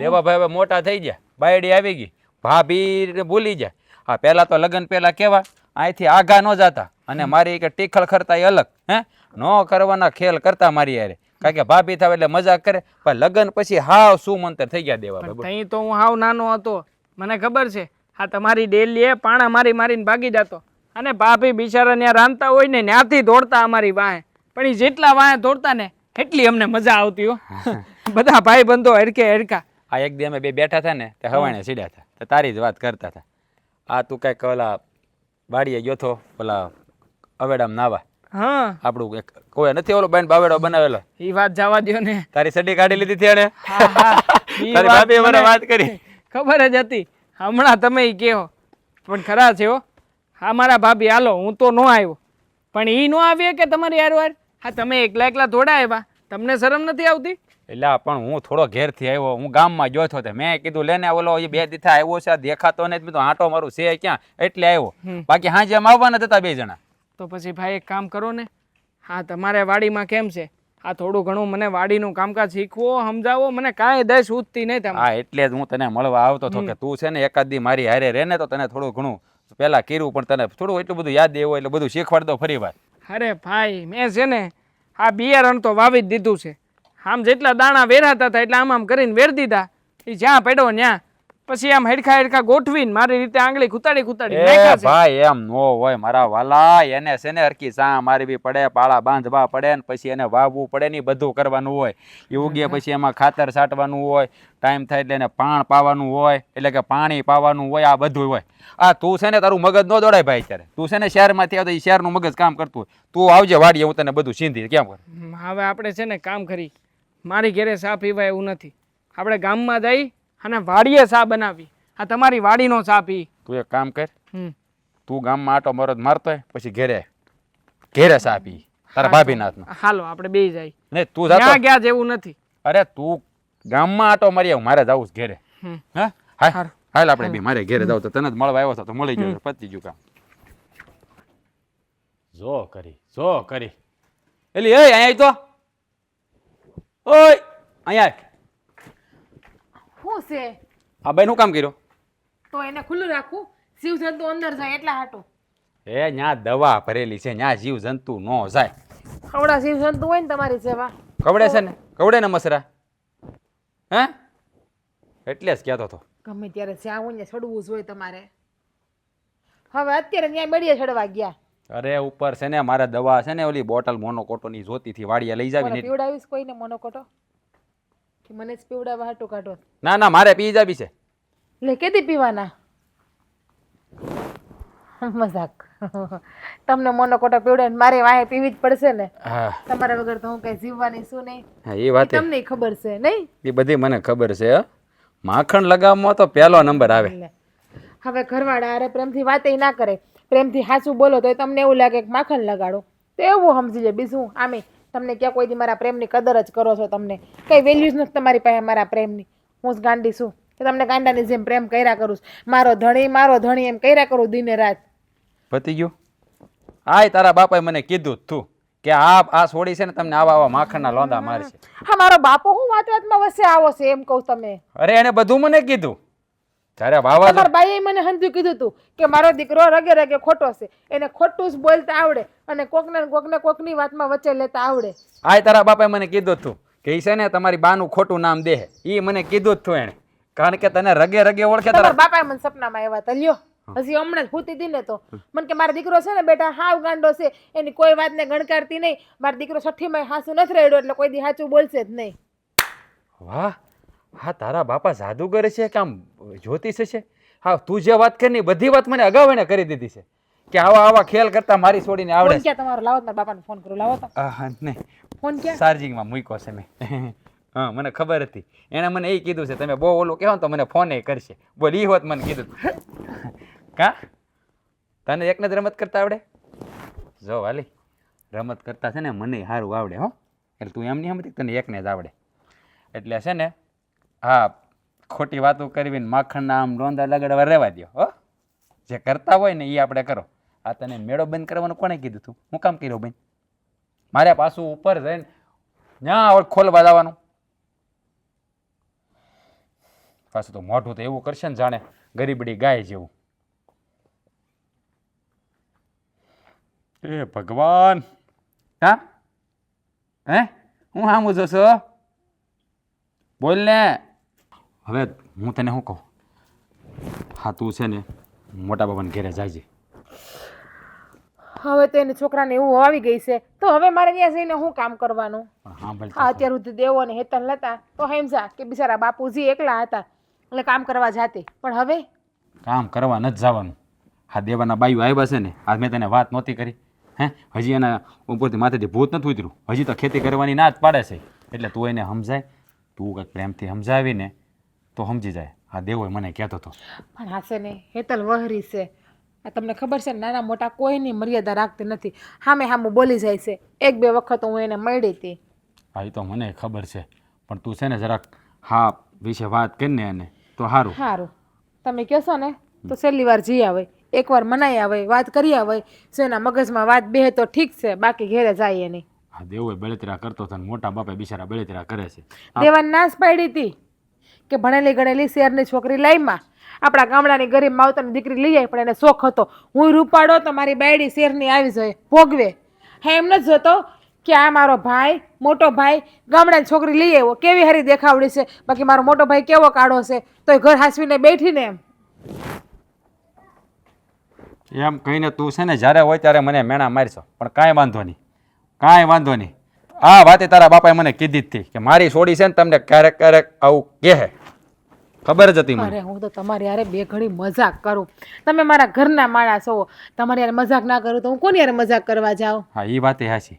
દેવાભાઈ હવે મોટા થઈ ગયા બાયડી આવી ગઈ ભાભી ભૂલી જાય. હા પહેલાં તો લગ્ન પહેલાં કેવા અહીંથી આઘા ન જતા અને મારી કે ટીખળ ખરતા એ અલગ હે ન કરવાના ખેલ કરતા મારી યારે કારણ કે ભાભી થાય એટલે મજાક કરે પણ લગ્ન પછી હાવ શું મંતર થઈ ગયા દેવાભાઈ. તઈ તો હું હાવ નાનો હતો મને ખબર છે. હા તમારી ડેલીએ પાણા મારીને ભાગી જતો અને ભાભી બિચારા ત્યાં રાંધતા હોય ને ત્યાંથી દોડતા અમારી વાહે પણ એ જેટલા વાહે દોડતા ને એટલી અમને મજા આવતી હો. બધા ભાઈ બંધો હરખા. આ એક દી અમે બે બેઠા હતા ને તે હવાણે સીડ્યા હતા તો તારી જ વાત કરતા હતા. આ તું કાંઈક ઓલા વાડીએ ગયો તો ઓલા અવેડામાં નાવા હા આપણું એક કોઈ નથી ઓલો બેન બાવેડો બનાવેલો એ વાત જવા દો ને. તારી સડી કાઢી લીધી હતી એને ઈ તારી વાત ભાભીએ મને મને વાત કરી ખબર જ હતી. હમણાં તમે ઈ કહો પણ ખરા છે હો. હા મારા ભાભી હાલો હું તો ન આવ્યો પણ ઈ ન આવીએ કે તમારી હારવાર. હા તમે એકલા થોડા આવ્યા તમને શરમ નથી આવતી? એટલે પણ હું થોડો ઘેરથી આવ્યો હું ગામમાં ગયો હતો મેં કીધું લેને ઓલો એ બે દીથા આવ્યો છે દેખાતો ને મેં તો આંટો મારું છે ક્યાં એટલે આવ્યો બાકી હાજે એમ આવવાના હતા બે જણા. તો પછી ભાઈ એક કામ કરો ને હા તમારે વાડીમાં કેમ છે આ થોડું ઘણું મને વાડીનું કામકાજ શીખવો સમજાવો મને કાંઈ દસ ઉઠતી નહીં તમે. હા એટલે જ હું તને મળવા આવતો હતો કે તું છે ને એકાદ દી મારી હારે રહે ને તો તને થોડું ઘણું પહેલાં કર્યું પણ તને થોડું એટલું બધું યાદ એવું એટલે બધું શીખવાડ દો ફરી વાર. અરે ભાઈ મેં છે ને આ બિયારણ તો વાવી જ દીધું છે. આમ જેટલા દાણા વેરાતા હતા એટલે આમ કરીને વેર દીધા એ જ્યાં પડ્યો ત્યાં પછી આમ હેડખા ગોઠવીને મારી રીતે આંગળી ખૂતાડી એ નાખ્યા છે. ભાઈ એમ નો હોય મારા વાલા, એને છે ને હરકી સા મારવી પડે, પાળા બાંધવા પડે ને પછી એને વાવવું પડે ને બધું કરવાનું હોય. એ ઉગે પછી એમાં ખાતર છાંટવાનું હોય, ટાઈમ થાય એટલે એને પાણ પાવાનું હોય, એટલે કે પાણી પાવાનું હોય, આ બધું હોય. આ તું છે ને તારું મગજ ન દોડાય ભાઈ. અત્યારે તું છે ને શહેરમાંથી આવતો એ શહેરનું મગજ કામ કરતું હોય. તું આવજે વાડીએ, હું તને બધું સીંધી કેમ કર. હવે આપણે છે ને કામ કરી, મારી ઘેરે ચા પીવાય એવું નથી. આપણે ગામમાં જઈ અને વાડીએ ચા બનાવી. આ તમારી વાડીનો ચા પી. તું એક કામ કર, હમ. તું ગામમાં આટો મરદ મારતો હોય પછી ઘેરે ચા પી તારા ભાભીના હાથમાં. હાલો આપણે બે જાય. નહીં તું જાતો. ત્યાં ગયા જેવું નથી. અરે તું ગામમાં આટો મારી આવ, મારે જવું છે ઘેરે. હમ. હા હાલ હારું. હાલ આપણે બી મારે ઘેરે જાવ તો તને જ મળવા આવ્યો હતો તો મળી ગયો, પતી ગયું કામ. જો કરી એલી એ અહીંયા તો ઓય અહીંયા શું છે? આ બેન શું કામ કર્યો? તો એને ખુલ્લું રાખું, જીવજંતુ અંદર જાય એટલા હાટું. એ ન્યા દવા ભરેલી છે, ન્યા જીવ જંતુ નો જાય. ખવડા જીવજંતુ હોય ને તમારી સેવા. કવડે છે ને, કવડે ને મસરા હે એટલે જ કહેતો હતો. ગમે ત્યારે જ્યાં હોય ને ચડવું જ હોય તમારે. હવે અત્યારે ત્યાં મેળીએ ચડવા ગયા. અરે ઉપર છે ને મારે દવા છે ને ઓલી બોટલ મોનોકોટોની જોતીથી વાડીએ લઈ જાવી ને. પીવડાવીશ કોઈને મોનોકોટો કે મને જ પીવડાવવા હાટું કાઢો? ના ના મારે પી જાવી છે. લે કેદી પીવાના? મજાક. તમને મોનોકોટો પીવડાવીને મારે વાહે પીવી જ પડશે ને. હા તમારા વગર તો હું કઈ જીવવાની શું નહીં. એ વાત તમને ખબર છે નહીં? એ બધી મને ખબર છે. માખણ લગાવવામાં તો પહેલો નંબર આવે. લે. હવે ઘરવાળા અરે પ્રેમથી વાતે ના કરે, પ્રેમથી સાચું બોલો તો તમને એવું લાગે કે માખણ લગાડો તો એવું સમજી લે. બીજું આમે તમને ક્યાં કોઈ દી મારા પ્રેમની કદર જ કરો છો? તમને કઈ વેલ્યુ જ નથી તમારી પાસે મારા પ્રેમની. હું જ ગાંડી છું કે તમને ગાંડાની જેમ પ્રેમ કર્યા કરું છું. મારો ધણી એમ કર્યા કરું દિને રાત. પતી ગયું. આય તારા બાપાએ મને કીધું જ તું કે આ છોડી છે ને તમને આવા માખણના લોંદા મારશે. હા મારો બાપો હું વાતમાં વસે આવો છે એમ કહું તમે? અરે એને બધું મને કીધું. ત્યારે વાવા તમારા બાઈએ મને હંધું કીધું તું કે મારો દીકરો રગે રગે ખોટો છે, એને ખોટું જ બોલતા આવડે અને કોકને કોકની વાતમાં વચ્ચે લેતા આવડે. આય તારા બાપાએ મને કીધું જ તું કે ઈ છે ને તમારી બાનું ખોટું નામ દે. ઈ મને કીધું જ તું એને, કારણ કે તને રગે રગે ઓળખે. તમારા બાપાએ મને સપનામાં આવ્યા હતા. લ્યો હજી હમણાં જ ભૂતી હતી ને તો મને કે મારો દીકરો છે ને બેટા હાવ ગાંડો છે, એની કોઈ વાતને ગણકારતી નહીં. મારો દીકરો છઠ્ઠીમાં હાસું નથી રેડ્યો એટલે કોઈ દી સાચું બોલશે જ નહીં. વાહ, હા તારા બાપા જાદુગર છે કે આમ જ્યોતિષ છે? હા તું જે વાત કરી બધી વાત મને અગાઉ એને કરી દીધી છે કે આવા ખેલ કરતા મારી છોડીને આવડે. ફોન ક્યાં તમારો? લાવો મારા બાપાને ફોન કરું. લાવો તો નહીં, ફોન ક્યાં? ચાર્જિંગમાં મૂક્યો છે મેં. હા મને ખબર હતી. એણે મને એ કીધું છે તમે બહુ ઓલું કહેવો ને તો મને ફોન એ કરશે. બોલ એ હોત મને કીધું. કા તને એકને જ રમત કરતા આવડે? જો વાલી રમત કરતા છે ને મને સારું આવડે હો. એટલે તું એમ નહીં સમજતી, તને એકને જ આવડે. એટલે છે ને હા ખોટી વાતો કરવીને માખણના આમ રોંદા લગાડવા રહેવા દો હો. જે કરતા હોય ને એ આપણે કરો. આ તને મેળો બંધ કરવાનું કોણે કીધું તું? હું કામ કર્યો બેન? મારે પાછું ઉપર જઈને ત્યાં ખોલવા જવાનું. પાછું તો મોઢું તો એવું કરશે ને જાણે ગરીબડી ગાય જેવું. એ ભગવાન. હા હે હું સામું જોશો? બોલ ને. હવે હું તને શું કહું? હા તું છે ને મોટા બાબાને ઘેરે જાય છે. હવે તો એને છોકરાને એવું આવી ગઈ છે તો હવે મારે ત્યાં જઈને શું કામ કરવાનું? પણ હા ભાઈ અત્યાર સુધી દેવો ને હેતલ નતા તો સમજા કે બિચારા બાપુજી એકલા હતા એટલે કામ કરવા જાતી. પણ હવે કામ કરવા નથી જવાનું. હા દેવાના બાયું આવ્યા છે ને, આજ મેં તને વાત નહોતી કરી હે? હજી એના ઉપરથી માથેથી ભૂત નથી ઉતર્યું. હજી તો ખેતી કરવાની ના જ પાડે છે. એટલે તું એને સમજાય, તું કંઈક પ્રેમથી સમજાવીને તો સમજી જાય. હા દેવો મને કહેતો હતો. પણ હા છે ને હેતલ વહરી છે. આ તમને ખબર છે ને નાના મોટા કોઈની મર્યાદા રાખતી નથી. સામે સામું બોલી જાય છે. એક બે વખત હું એને મળી હતી. હા એ તો મને ખબર છે, પણ તું છે ને જરાક હા વિશે વાત કરીને એને તો સારું. સારું તમે કહેશો ને તો છેલ્લી વાર જઈ આવે, એકવાર મનાઈ આવે, વાત કરી આવે. જો એના મગજમાં વાત બેહે તો ઠીક છે, બાકી ઘેરે જાય નહીં. હા દેવો બળતરા કરતો હતો ને મોટા બાપા બિચારા બળતરા કરે છે. દેવાન નાશ પાડી હતી કે ભણેલી ગણેલી શહેરની છોકરી લાઈમાં આપણા ગામડાની ગરીબ માવતરની દીકરી લઈ આવી, પણ એને શોખ હતો હું રૂપાડો તો મારી બાયડી શહેરની આવી જોઈએ ભોગવે. હા એમ નથી જોતો કે આ મારો ભાઈ મોટો ભાઈ ગામડાની છોકરી લઈ આવ્યો, કેવી હારી દેખાવડી છે, બાકી મારો મોટો ભાઈ કેવો કાળો છે, તોય ઘર હાંસવીને બેઠીને એમ કહીને તું છે ને જ્યારે હોય ત્યારે મને મેણા મારશો, પણ કાંઈ વાંધો નહીં, કાંઈ વાંધો નહીં. આ વાતે તારા બાપાએ મને કીધી જ હતી કે મારી છોડી છે ને તમને ક્યારેક ક્યારેક આવું કહે, ખબર જ હતી મને. અરે હું તો તમારી યારે બે ઘડી મજાક કરું, તમે મારા ઘરના માણસ છો, તમારી યારે મજાક ના કરું તો હું કોની યારે મજાક કરવા જાઉં? હા એ વાતે હાચી.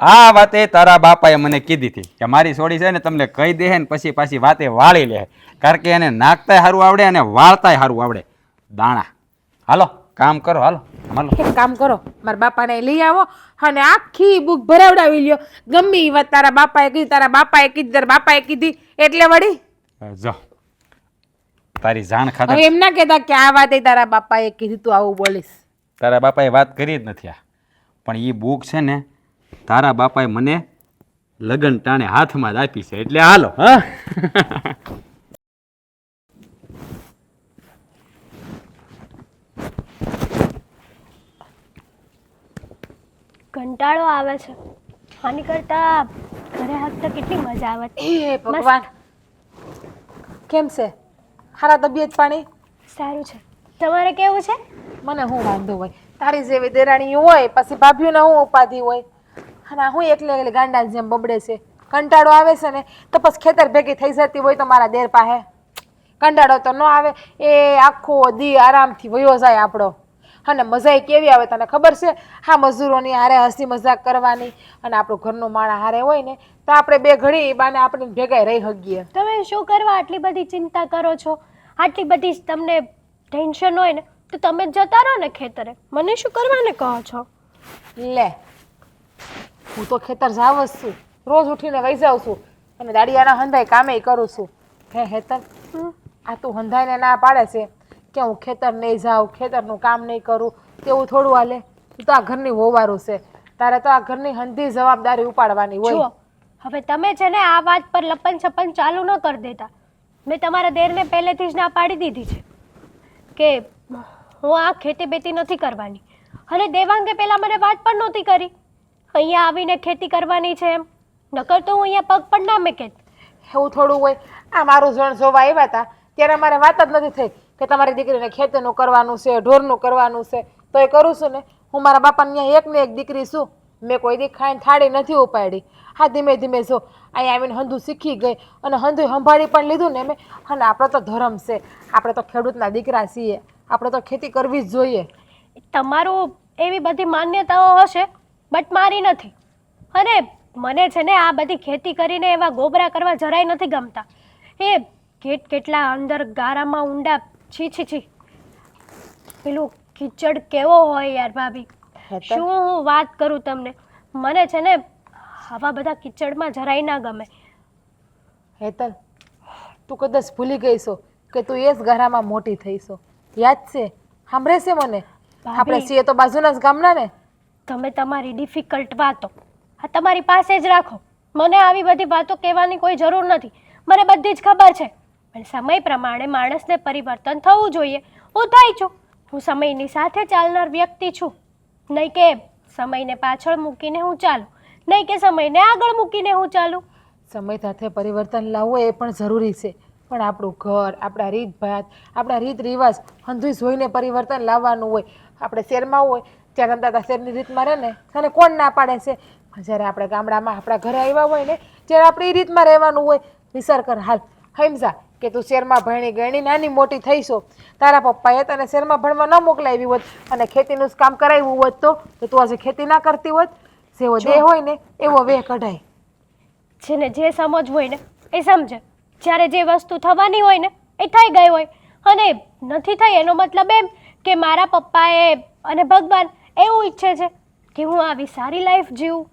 આ વાતે તારા બાપાએ મને કીધી હતી કે મારી છોડી છે ને તમને કહી દે ને પછી પાછી વાતે વાળી લે, કારણ કે એને નાખતાય સારું આવડે અને વાળતાય સારું આવડે દાણા. હાલો કામ કરો, હાલો હાલો. એક કામ કરો, મારા બાપાને લઈ આવો અને આખી બુક ભરાવડાવી લ્યો. ગમે એ વાત તારા બાપાએ કીધી, તારા બાપાએ કીધી, તારા બાપાએ કીધી એટલે વળી જો તારી જાણ ખાતર હવે એમ ના કહેતા કે આ વાત તારા બાપાએ કીધી, તું આવું બોલીશ. તારા બાપાએ વાત કરી જ નથી આ, પણ એ બુક છે ને તારા બાપાએ મને લગન ટાણે હાથમાં જ આપી છે, એટલે હાલો. હા કંટાળો આવે છે, આની કરતા ઘરે હકતા કેટલી મજા આવે. હે ભગવાન, કેમ છે? હારા તબિયત પાણી? સારું છે. તમારે કેવું છે? મને હું વાંધો હોય, તારી જેવી દેરાણી હોય પછી ભાભીઓને હું ઉપાધિ હોય, અને હું એકલી ગાંડા જેમ બબડે છે. કંટાળો આવે છે ને તો પછી ખેતર ભેગી થઈ જતી હોય તો મારા દેર પાસે કંટાળો તો ન આવે, એ આખો દી આરામથી વયો જાય આપણો. અને મજા કેવી આવે તને ખબર છે? હા, મજૂરોની હારે હસી મજાક કરવાની, અને આપણું ઘરનું માણા હારે હોય ને તો આપણે બે ઘડી બાને આપણે ભેગા રહી શકીએ. તમે શું કરવા આટલી બધી ચિંતા કરો છો? આટલી બધી તમને ટેન્શન હોય ને તો તમે જતા રહો ને ખેતરે, મને શું કરવાને કહો છો? લે, હું તો ખેતર જાવ જ છું, રોજ ઉઠીને વહી જાઉં છું અને દાડિયાના હંધાઈ કામે કરું છું. હે હેતર, આ તું હંધાઈને ના પાડે છે કે હું ખેતર નહીં જાઉં, ખેતરનું કામ નહીં કરું, તેવું થોડું હાલે? તું તો આ ઘરની હોવારું છે, તારે તો આ ઘરની હંધી જવાબદારી ઉપાડવાની હોય. જુઓ, હવે તમે છે ને આ વાત પર લપન છપન ચાલુ ન કરી દેતા. મેં તમારા દેરને પહેલેથી જ ના પાડી દીધી છે કે હું આ ખેતી બેતી નથી કરવાની, અને દેવાંગે પહેલાં મને વાત પણ નહોતી કરી અહીંયા આવીને ખેતી કરવાની છે એમ, નકર તો હું અહીંયા પગ પણ ના મેકેત. એવું થોડું હોય? આ મારું જણ જોવા આવ્યા હતા ત્યારે મારે વાત જ નથી થઈ કે તમારી દીકરીને ખેતીનું કરવાનું છે, ઢોરનું કરવાનું છે, તો એ કરું છું ને. હું મારા બાપાને અહીંયા એકને એક દીકરી છું, મેં કોઈ દી ખાઈને થાળી નથી ઉપાડી. હા, ધીમે ધીમે જો અહીંયા આવીને હંધું શીખી ગઈ અને હંધું સંભાળી પણ લીધું ને મેં. અને આપણો તો ધર્મ છે, આપણે તો ખેડૂતના દીકરા છીએ, આપણે તો ખેતી કરવી જ જોઈએ. તમારું એવી બધી માન્યતાઓ હશે, બટ મારી નથી. અને મને છે ને આ બધી ખેતી કરીને એવા ગોબરા કરવા જરાય નથી ગમતા. એ કેટલા અંદર ગારામાં ઊંડા, છી છી છી, પેલું કીચડ કેવો હોય યાર ભાભી, શું હું વાત કરું તમને. મને છે ને આવા બધા કીચડમાં જરાય ના ગમે. હેતલ, તું કદાચ ભૂલી ગઈ છો કે તું એ જ ગારામાં મોટી થઈ છો, યાદ છે? સાંભળે છે મને? આપણે છીએ તો બાજુના જ ગામના ને. તમે તમારી ડિફિકલ્ટ વાતો આ તમારી પાસે જ રાખો, મને આવી બધી વાતો કહેવાની કોઈ જરૂર નથી. મને બધી જ ખબર છે, પણ સમય પ્રમાણે માણસને પરિવર્તન થવું જોઈએ. હું થઈ છું, હું સમયની સાથે ચાલનાર વ્યક્તિ છું, નહીં કે સમયને પાછળ મૂકીને હું ચાલું, નહીં કે સમયને આગળ મૂકીને હું ચાલું. સમય સાથે પરિવર્તન લાવવું એ પણ જરૂરી છે, પણ આપણું ઘર, આપણા રીતભાત, આપણા રીત રિવાજ હંધું જોઈને પરિવર્તન લાવવાનું હોય. આપણે શહેરમાં હોય ત્યારે દાદા શહેરની રીતમાં રહે ને, તને કોણ ના પાડે છે? જ્યારે આપણે ગામડામાં આપણા ઘરે આવ્યા હોય ને ત્યારે આપણે એ રીતમાં રહેવાનું હોય. વિચાર કર, હાલ સમજા કે તું શહેરમાં ભણી ગણી નાની મોટી થઈશો, તારા પપ્પાએ તને શહેરમાં ભણવા ન મોકલાવી હોત અને ખેતીનું જ કામ કરાવ્યું હોત તો તું આજે ખેતી ના કરતી હોત. જેવો દેહ હોય ને એવો વેહ કઢાય. જેને જે સમજવું હોય ને એ સમજે. જ્યારે જે વસ્તુ થવાની હોય ને એ થઈ ગઈ હોય, અને નથી થઈ એનો મતલબ એમ કે મારા પપ્પાએ અને ભગવાન એવું ઈચ્છે છે કે હું આવી સારી લાઈફ જીવું.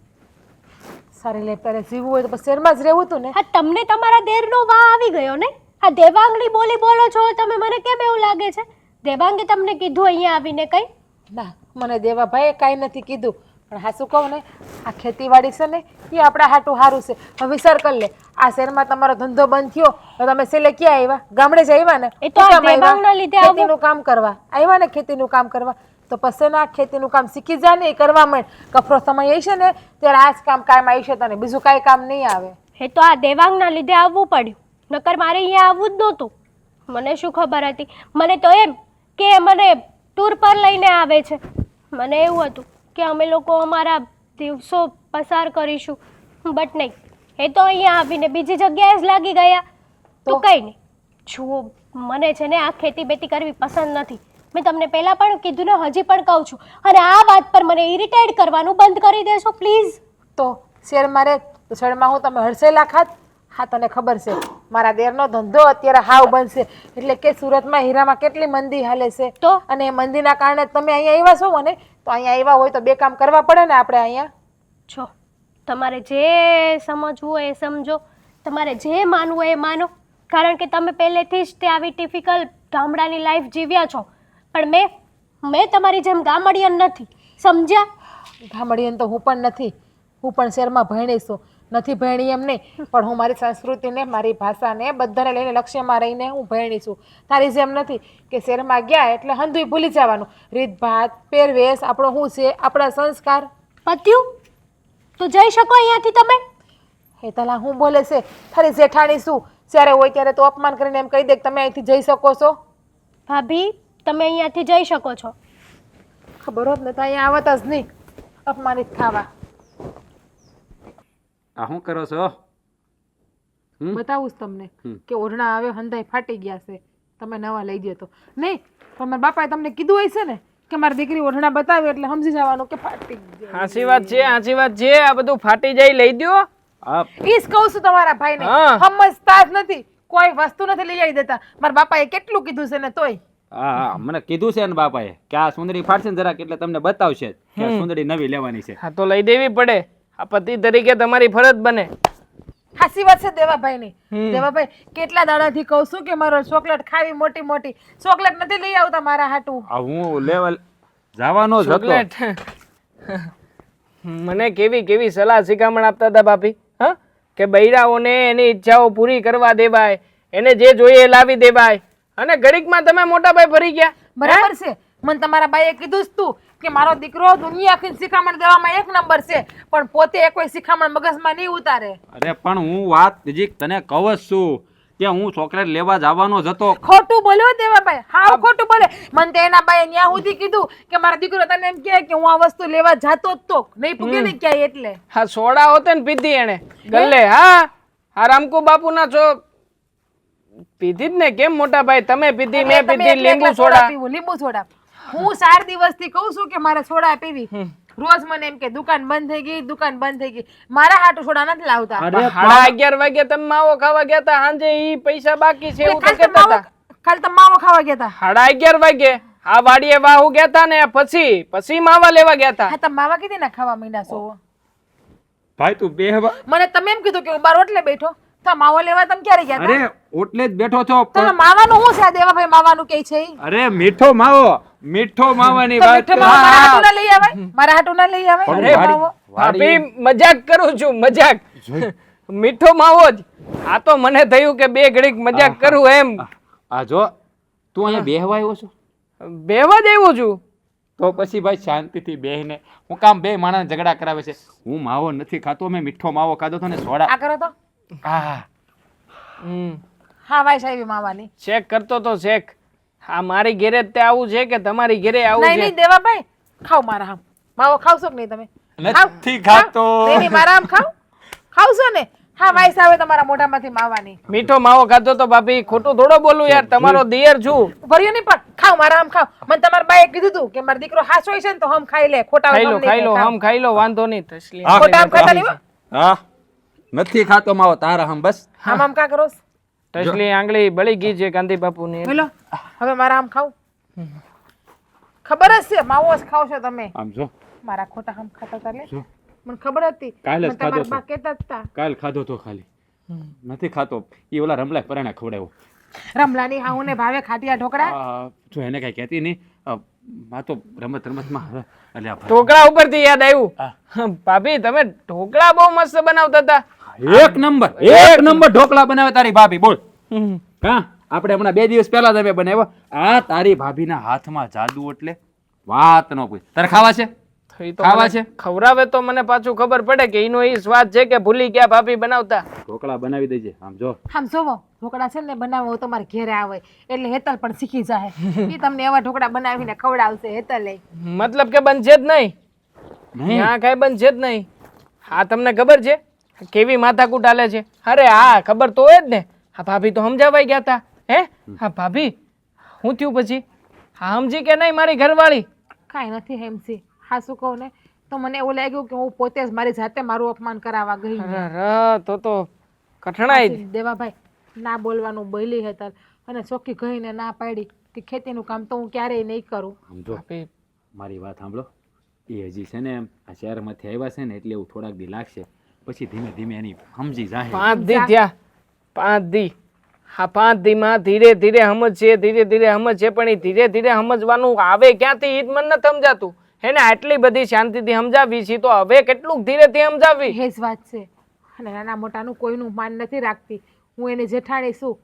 સારી લાઈફ તારે જીવવું હોય તો પછી શહેરમાં જ રહેવું હતું ને. હા, તમને તમારા દેરનો વાહ આવી ગયો ને. આ દેવાંગની બોલી બોલો છો તમે, મને કેમ એવું લાગે છે દેવાંગે તમને કીધું અહીંયા આવીને કંઈ? ના, મને દેવાભાઈએ કાંઈ નથી કીધું, પણ હા શું કહું ને, આ ખેતીવાડી છે ને એ આપણા હાટું સારું છે. હવે વિચાર કરી લે, આ શહેરમાં તમારો ધંધો બંધ થયો તો તમે છેલ્લે ક્યાં આવ્યા? ગામડે જ આવ્યા ને? એ તો શું આ કામ આવ્યા? દેવાંગના લીધે આવું. ખેતીનું કામ કરવા આવ્યા ને, ખેતીનું કામ કરવા. તો પછી ના ખેતીનું કામ શીખી જા ને, એ કરવા માંડ. કફરો સમય આવશે ને ત્યારે આ જ કામ કામ આવશે તને, બીજું કાંઈ કામ નહીં આવે. એ તો આ દેવાંગના લીધે આવવું પડ્યું, નકર મારે અહીંયા આવવું જ નહોતું. મને શું ખબર હતી? મને તો એમ કે મને ટૂર પર લઈને આવે છે. મને એવું હતું કે અમે લોકો અમારા દિવસો પસાર કરીશું, બટ નહીં, એ તો અહીંયા આવીને બીજી જગ્યાએ જ લાગી ગયા. તો કંઈ નહીં, જુઓ મને છે ને આ ખેતી બેતી કરવી પસંદ નથી. મેં તમને પહેલાં પણ કીધું ને, હજી પણ કહું છું. અને આ વાત પર મને ઇરિટેટ કરવાનું બંધ કરી દેશો પ્લીઝ. તો શેરમાં રહે તો શેરમાં હું તમે હડસેલા ખાત? હા, તને ખબર છે મારા દેરનો ધંધો અત્યારે હાવ બંધ છે. એટલે કે સુરતમાં હીરામાં કેટલી મંદી હાલે છે. તો અને એ મંદીના કારણે તમે અહીંયા આવ્યા છો મને, તો અહીંયા આવ્યા હોય તો બે કામ કરવા પડે ને આપણે અહીંયા. છો તમારે જે સમજવું હોય એ સમજો, તમારે જે માનવું હોય એ માનો. કારણ કે તમે પહેલેથી જ તે આવી ટિપિકલ ગામડાની લાઈફ જીવ્યા છો. પણ મેં તમારી જેમ ગામડિયન નથી, સમજ્યા? ગામડિયન તો હું પણ નથી. હું પણ શહેરમાં ભણી છું. નથી ભણી એમ નહીં, પણ હું મારી સંસ્કૃતિને, મારી ભાષાને બધાને લઈને લક્ષ્યમાં રહીને હું ભણી છું. તારી જેમ નથી કે શહેરમાં ગયા એટલે હંધુય ભૂલી જવાનું. રીતભાત, પહેરવેશ, આપણો શું છે, આપણા સંસ્કાર. પત્યું તો જઈ શકો અહીંયાથી તમે. એ તલા હું બોલે છે? તારી જેઠાણી શું જ્યારે હોય ત્યારે તો અપમાન કરીને એમ કહી દે કે તમે અહીંથી જઈ શકો છો. ભાભી તમે અહીંયાથી જઈ શકો છો. ખબર હોત ને તો અહીંયા આવત જ નહીં અપમાનિત થવા. આ શું કરો છો? બતાવું જ તમને કે ઓઢણા આવે હંધાઈ ફાટી ગયા છે, તમે નવા લઈ દો તો નહીં. પણ મારા બાપાએ તમને કીધું હોય છે ને કે મારી દીકરી ઓઢણા બતાવે એટલે સમજી જવાનું કે ફાટી ગયા. સાચી વાત છે, સાચી વાત છે. આ બધું ફાટી જાય લઈ દ્યો. ઈ જ કહું છું તમારા ભાઈને, હા. સમજતા જ નથી. કોઈ વસ્તુ નથી લઈ આવી દેતા. મારા બાપાએ કેટલું કીધું છે ને તોય. હા, મને કીધું છે ને બાપાએ કે આ સુંદરી ફાટશે ને જરાક એટલે તમને બતાવશે કે આ સુંદરી નવી લેવાની છે. હા તો લઈ દેવી પડે. આ પતિ તરીકે તમારી ફરજ બને. હાસી વાત છે દેવાભાઈની. દેવાભાઈ કેટલા દાડાથી કહું છું કે મારો ચોકલેટ ખાવી મોટી મોટી, ચોકલેટ નથી લઈ આવતા મારા હાટું. આ હું લેવલ જવાનો જ હતો. ચોકલેટ મને કેવી કેવી સલાહ શિખામણ આપતા હતા ભાભી, હા, કે બૈરાઓને એની ઈચ્છાઓ પૂરી કરવા દેવાય, એને જે જોઈએ એ લાવી દેવાય. અને ઘડીકમાં તમે મોટા ભાઈ ફરી ગયા. બરાબર છે. મને તમારા બાઈએ કીધું જ તું કે મારો દીકરો દુનિયા આખી શિખામણ દેવામાં એક નંબર છે, પણ પોતે કોઈ શિખામણ મગજમાં નહીં ઉતારે. અરે પણ હું વાત હજી તને કહું જ છું કે હું ચોકલેટ લેવા જવાનો જ હતો. ખોટું બોલ્યો દેવાભાઈ, હાવ ખોટું બોલે. મને તો એના બાઈએ ન્યા સુધી કીધું કે મારા દીકરો તને એમ કહે કે હું આ વસ્તુ લેવા જાતો જ તો નહીં પૂગે ને ક્યાંય. એટલે હા સોડા હોતે ને પીધી એને ગલ્લે. હા હા રામકુ બાપુના પીધી જ ને. કેમ મોટા ભાઈ તમે પીધી, મેં તમે પીધી એટલે લીંબુ એકલા સોડા. પીવું, લીંબુ સોડા. હું 4 દિવસથી કહું છું કે મારે સોડા પીવી. રોજ મને એમ કે દુકાન બંધ થઈ ગઈ, દુકાન બંધ થઈ ગઈ. મારા હાટુ સોડા નથી લાવતા. અરે 11:30 વાગે તમે માવો ખાવા ગયા હતા, સાંજે ઈ પૈસા બાકી છે એવું તો કહેતા હતા. ખાલી તમે માવો ખાવા ગયા હતા. 11:30 વાગે આ વાડીએ વાહુ ગયા હતા ને પછી માવા લેવા ગયા હતા. હા, તમે માવા કીધી ને ખાવા માંડ્યા છો. ભાઈ તું બેહવા. મને તમે એમ કીધું કે હું બાર ઓટલે બેઠો તો માવો લેવા તમે ક્યારે ગયા હતા? અરે ઓટલે જ બેઠો છો. તમે માવાનું શું છે આ દેવાભાઈ માવાનું કે છે ઈ? અરે મીઠો માવાની તો વાત. મીઠો માવો મારા હાટુ ના લઈ આવે, મારા હાટુ ના લઈ આવે. અરે માવો. ભાભી મજાક કરું છું, મજાક. મીઠો માવો જ. આ તો મને થયું કે બે ઘડીક મજાક કરું એમ. આ જો તું અહીંયા બેહવા આવ્યો છો બેહવા જ આવ્યો છું. તો પછી ભાઈ શાંતિથી બેહીને હું કામ બે માણસ ઝઘડા કરાવે છે? હું માવો નથી ખાતો, મેં મીઠો માવો ખાધો તો ને સોડા. આ કરો તો હા હા ભાઈ સાહેબ માવાની. ચેક કરતો તો ચેક. હા મારી ઘેરે જ તે આવું છે કે તમારી ઘેરે આવું નહીં છે? નહીં દેવાભાઈ, ખાવ મારા આમ માવો ખાવશો કે નહીં તમે? નથી ખાતો. નહીં નહીં, મારા આમ ખાવશો ને? હા ભાઈ સાહેબ તમારા મોઢામાંથી માવાની. મીઠો માવો ખાધો તો ભાભી ખોટું થોડો બોલું યાર, તમારો દિયર છું. ભર્યું નહીં પણ ખાવ મારા આમ ખાવ. મને તમારા બાએ કીધું તું કે મારો દીકરો હાસો હોય છે ને તો હમ ખાઈ લે. ખોટા ખાઈ હમ લો નહીં ખાઈ લો ખાવ. હમ ખાઈ લો, વાંધો નહીં. તસલી ખોટા આમ ખાતા નહીં હો. હા નથી ખાતો માવો તારા હમ બસ. આમ આમ કા કરો છો? તસલી આંગળી બળી ગઈ છે ગાંધી બાપુની. બોલો હવે મારા આમ ખાવ. ખબર જ છે માવો જ ખાવ છો તમે. આમ જો મારા ખોટા આમ ખાતા હતા લે. જો મને ખબર હતી. કાલે જ મને તમારા ખાધો બા કહેતા જ હતા. કાલ ખાધો તો ખાલી નથી ખાતો. ઈ ઓલા રમલા પરાણે ખવડાવ્યો. રમલાની હાઉને ભાવે ખાટિયા ઢોકળા. જો એને કઈ કહેતી નહીં. આ તો રમતમાં હવે એટલે આ ઢોકળા ઉપરથી યાદ આવ્યું ભાભી તમે ઢોકળા બહુ મસ્ત બનાવતા હતા. એક નંબર ઢોકળા બનાવે તારી ભાભી બોલ. હા આપણે હમણાં 2 દિવસ પહેલા તમે બનાવ્યો. આ તારી ભાભીના હાથમાં જાદુ એટલે વાત ન પૂછ. તારે ખાવા છે? તો ઈ તો ખાવા મને છે? ખવડાવે તો મને પાછું ખબર પડે કે એનો ઈ સ્વાદ છે કે ભૂલી ગયા ભાભી બનાવતા. ઢોકળા બનાવી દેજે. આમ જો આમ જોવો ઢોકળા છે ને બનાવો તમારે ઘેરે આવે એટલે હેતલ પણ શીખી જાય. એ તમને એવા ઢોકળા બનાવીને ખવડાવશે હેતલ. મતલબ કે બનશે જ નહીં. ત્યાં કઈ બનશે જ નહીં. હા તમને ખબર છે કેવી માથાકૂટ હાલે છે? અરે હા ખબર તો હોય જ ને. હા ભાભી તો સમજાવાઈ ગયા હતા. હે હા ભાભી હું થયું પછી? હા સમજી કે નહીં મારી ઘરવાળી? કાંઈ નથી હેમસી. હા શું કહું ને તો મને એવું લાગ્યું કે હું પોતે જ મારી જાતે મારું અપમાન કરાવવા ગઈ. અરે તો કઠણાઈ જ. દેવાભાઈ ના બોલવાનું બોલી હેતલ અને ચોખ્ખી કહીને ના પાડી કે ખેતીનું કામ તો હું ક્યારેય નહીં કરું. આમ જો ભાભી મારી વાત સાંભળો. એ હજી છે ને આ શહેરમાંથી આવ્યા છે ને એટલે એવું થોડાક દી લાગશે. પછી ધીમે ધીમે એની સમજી જાય. 5 દી થયા. 5 દી. હા 5 દીમાં ધીરે ધીરે સમજશે ધીરે ધીરે સમજશે પણ એ ધીરે ધીરે સમજવાનું આવે ક્યાંથી ઈ જ મને નથી સમજાતું. એને આટલી બધી શાંતિથી સમજાવી છે તો હવે કેટલુંક ધીરેથી સમજાવી. એ જ વાત છે. અને નાના મોટાનું કોઈનું માન નથી રાખતી. હું એની જેઠાણી છું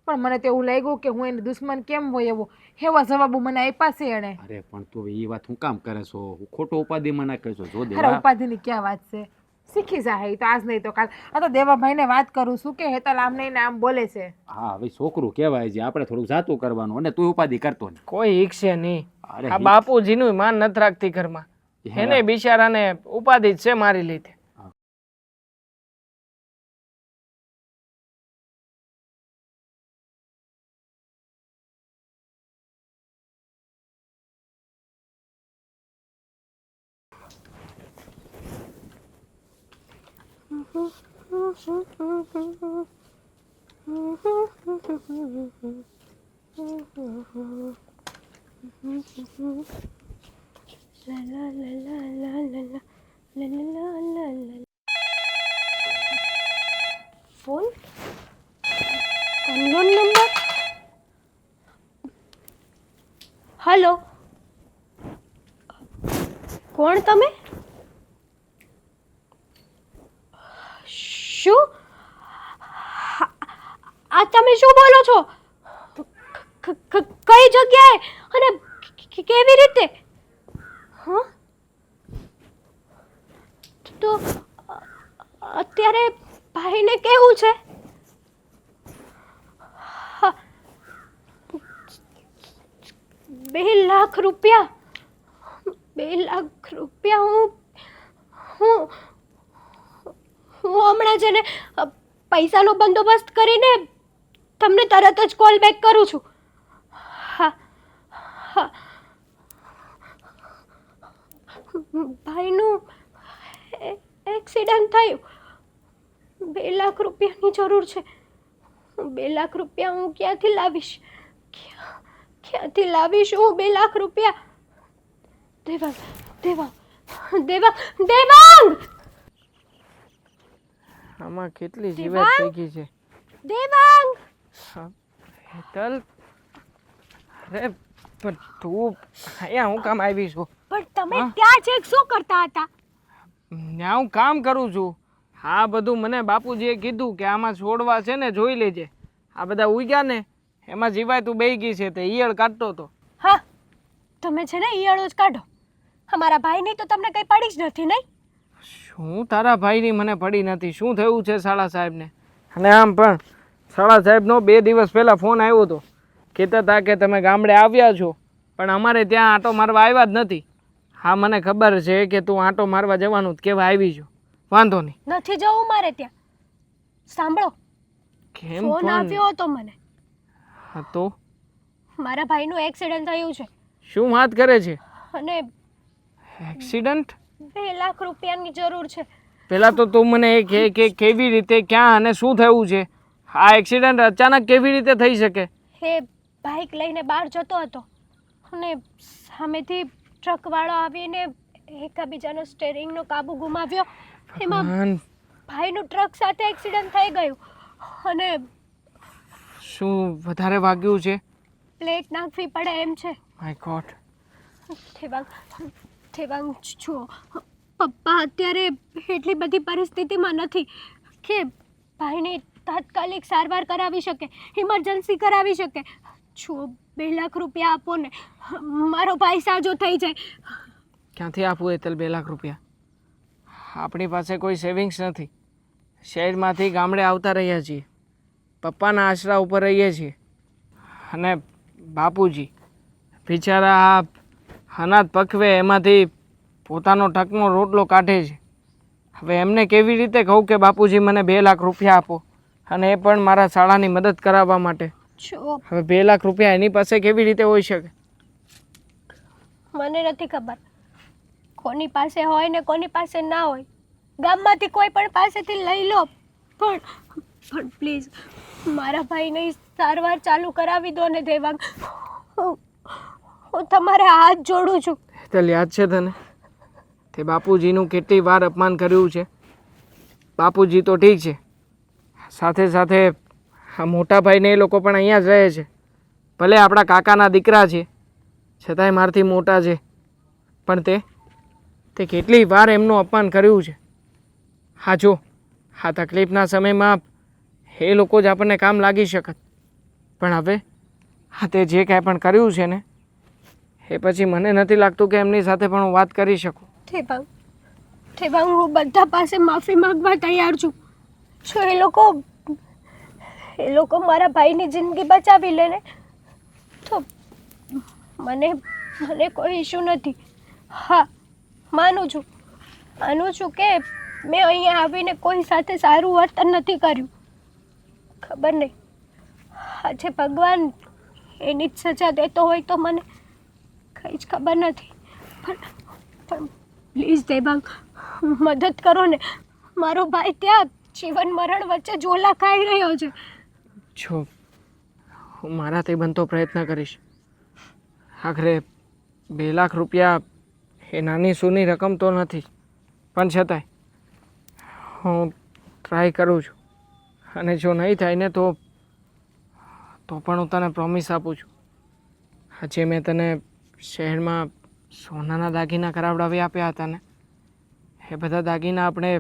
પણ મને તો એવું લાગ્યું કે હું એની દુશ્મન કેમ હોય એવા જવાબો મને આપ્યા છે એણે. અરે પણ તું એ વાત હું કામ કરે છો? ખોટો ઉપાધિમાં ના કહેશો. જો અરે દેવા ઉપાધિની ક્યાં વાત છે? શીખી જાય તો આજ નહીં તો કાલ. આ તો દેવાભાઈને વાત કરું છું કે હેતલ આમ નહીં ને આમ બોલે છે. હા હવે છોકરું કહેવાય છે આપણે થોડુંક જાતું કરવાનું અને તું ઉપાધિ કરતો ને. કોઈ ઈકશે નહીં. અરે આ બાપુજીનું માન નથી રાખતી ઘરમાં. એને બિચારાને ઉપાધિ જ છે મારી લીધે. Phone unknown number. હલો કોણ તમે? શું આ તમે શું બોલો છો? કઈ જગ્યાએ અને કેવી રીતે? હા તો અત્યારે ભાઈને કેવું છે? 2 લાખ રૂપિયા 2 લાખ રૂપિયા હું હમણાં છે ને પૈસાનો બંદોબસ્ત કરીને તમને તરત જ કોલ બેક કરું છું. હા હા ભાઈનું એક્સિડન્ટ થયું. 2 લાખ રૂપિયાની જરૂર છે. 2 લાખ રૂપિયા હું ક્યાંથી લાવીશ? ક્યાંથી લાવીશ હું 2 લાખ રૂપિયા? દેવાંગ દેવાંગ દેવાંગ દેવાંગ આમાં કેટલી જીવાત થઈ ગઈ છે. દેવાંગ હેતલ અરે પણ તું અહીંયા હું કામ આવી છું? પણ તમે ત્યાં છે શું કરતા હતા? ત્યાં હું કામ કરું છું. હા બધું મને બાપુજીએ કીધું કે આમાં છોડવા છે ને જોઈ લેજે. આ બધા ઉગ્યા ને એમાં જીવાય તું બેહી ગઈ છે તે ઈયળ કાઢતો હતો. હા તમે છે ને ઈયળો જ કાઢો. અમારા ભાઈની તો તમને કંઈ પડી જ નથી નહીં? શું તારા ભાઈની મને પડી નથી? શું થયું છે શાળા સાહેબને? અને આમ પણ શાળા સાહેબનો 2 દિવસ પહેલાં ફોન આવ્યો હતો. કહેતા હતા કે તમે ગામડે આવ્યા છો પણ અમારે ત્યાં આંટો મારવા આવ્યા જ નથી. હા મને ખબર છે કે તું આંટો મારવા જવાનું જ કહેવા આવી છો. વાંધો નહીં. નથી જવું મારે ત્યાં. સાંભળો કેમ ફોન આવ્યો હતો મને. હા તો મારા ભાઈનું એક્સિડન્ટ થયું છે શું વાત કરે છે? અને એક્સિડન્ટ? 2 લાખ રૂપિયાની જરૂર છે. પહેલાં તો તું મને એ કહે કે કેવી રીતે ક્યાં અને શું થયું છે? આ એક્સિડન્ટ અચાનક કેવી રીતે થઈ શકે? એ બાઇક લઈને બહાર જતો હતો અને સામેથી ટ્રકવાળો આવીને એકાબીજાનો સ્ટેરિંગનો કાબુ ગુમાવ્યો. એમાં ભાઈનું ટ્રક સાથે એક્સિડન્ટ થઈ ગયું અને શું વધારે વાગ્યું છે? પ્લેટ નાખવી પડે એમ છે. માય ગોડ દેવાંગ છો પપ્પા અત્યારે એટલી બધી પરિસ્થિતિમાં નથી કે ભાઈને તાત્કાલિક સારવાર કરાવી શકે, ઇમરજન્સી કરાવી શકે. છો 2 લાખ રૂપિયા આપો ને, મારો ભાઈ સાજો થઈ જાય. ક્યાંથી આપવું હેતલ 2 લાખ રૂપિયા? આપણી પાસે કોઈ સેવિંગ્સ નથી. શહેરમાંથી ગામડે આવતા રહ્યા છીએ, પપ્પાના આશરા ઉપર રહીએ છીએ. અને બાપુજી બિચારા આ અનાજ પકવે એમાંથી પોતાનો ટકનો રોટલો કાઢે છે. હવે એમને કેવી રીતે કહું કે બાપુજી મને 2 લાખ રૂપિયા આપો, અને એ પણ મારા શાળાની મદદ કરાવવા માટે? છો હવે 2 લાખ રૂપિયા એની પાસે કેવી રીતે હોઈ શકે? મને નથી ખબર કોની પાસે હોય ને કોની પાસે ના હોય. ગામમાંથી કોઈ પણ પાસેથી લઈ લો, પણ પ્લીઝ મારા ભાઈને સારવાર ચાલુ કરાવી દો ને દેવાંગ. હું તમારા હાથ જોડું છું. હેતલ, યાદ છે તને તે બાપુજીનું કેટલી વાર અપમાન કર્યું છે? બાપુજી તો ઠીક છે, સાથે સાથે આ મોટા ભાઈને એ લોકો પણ અહીંયા જ રહે છે. ભલે આપણા કાકાના દીકરા છે, છતાંય મારથી મોટા છે, પણ તે કેટલી વાર એમનું અપમાન કર્યું છે. હા જો, આ તકલીફના સમયમાં એ લોકો જ આપણને કામ લાગી શકત, પણ હવે હા તે જે કાંઈ પણ કર્યું છે ને એ પછી મને નથી લાગતું કે એમની સાથે પણ હું વાત કરી શકું. દેવાંગ, હું બધા પાસે માફી માંગવા તૈયાર છું. જો એ લોકો મારા ભાઈની જિંદગી બચાવી લે ને તો મને કોઈ ઇશ્યુ નથી. હા, માનું છું કે મેં અહીંયા આવીને કોઈ સાથે સારું વર્તન નથી કર્યું. ખબર નહીં, આજે ભગવાન એની જ સજા દેતો હોય તો મને કંઈ જ ખબર નથી. પણ પ્લીઝ દેવાંગ, મદદ કરો ને. મારો ભાઈ ત્યાં જીવન મરણ વચ્ચે ઝોલા ખાઈ રહ્યો છે. જો હું મારાથી બનતો પ્રયત્ન કરીશ. આખરે 2 લાખ રૂપિયા એ નાની સૂની રકમ તો નથી, પણ છતાંય હું ટ્રાય કરું છું. અને જો નહીં થાય ને તો પણ હું તને પ્રોમિસ આપું છું, આજે મેં તને શહેરમાં સોનાના દાગીના કરાવડાવી આપ્યા હતા ને, એ બધા દાગીના આપણે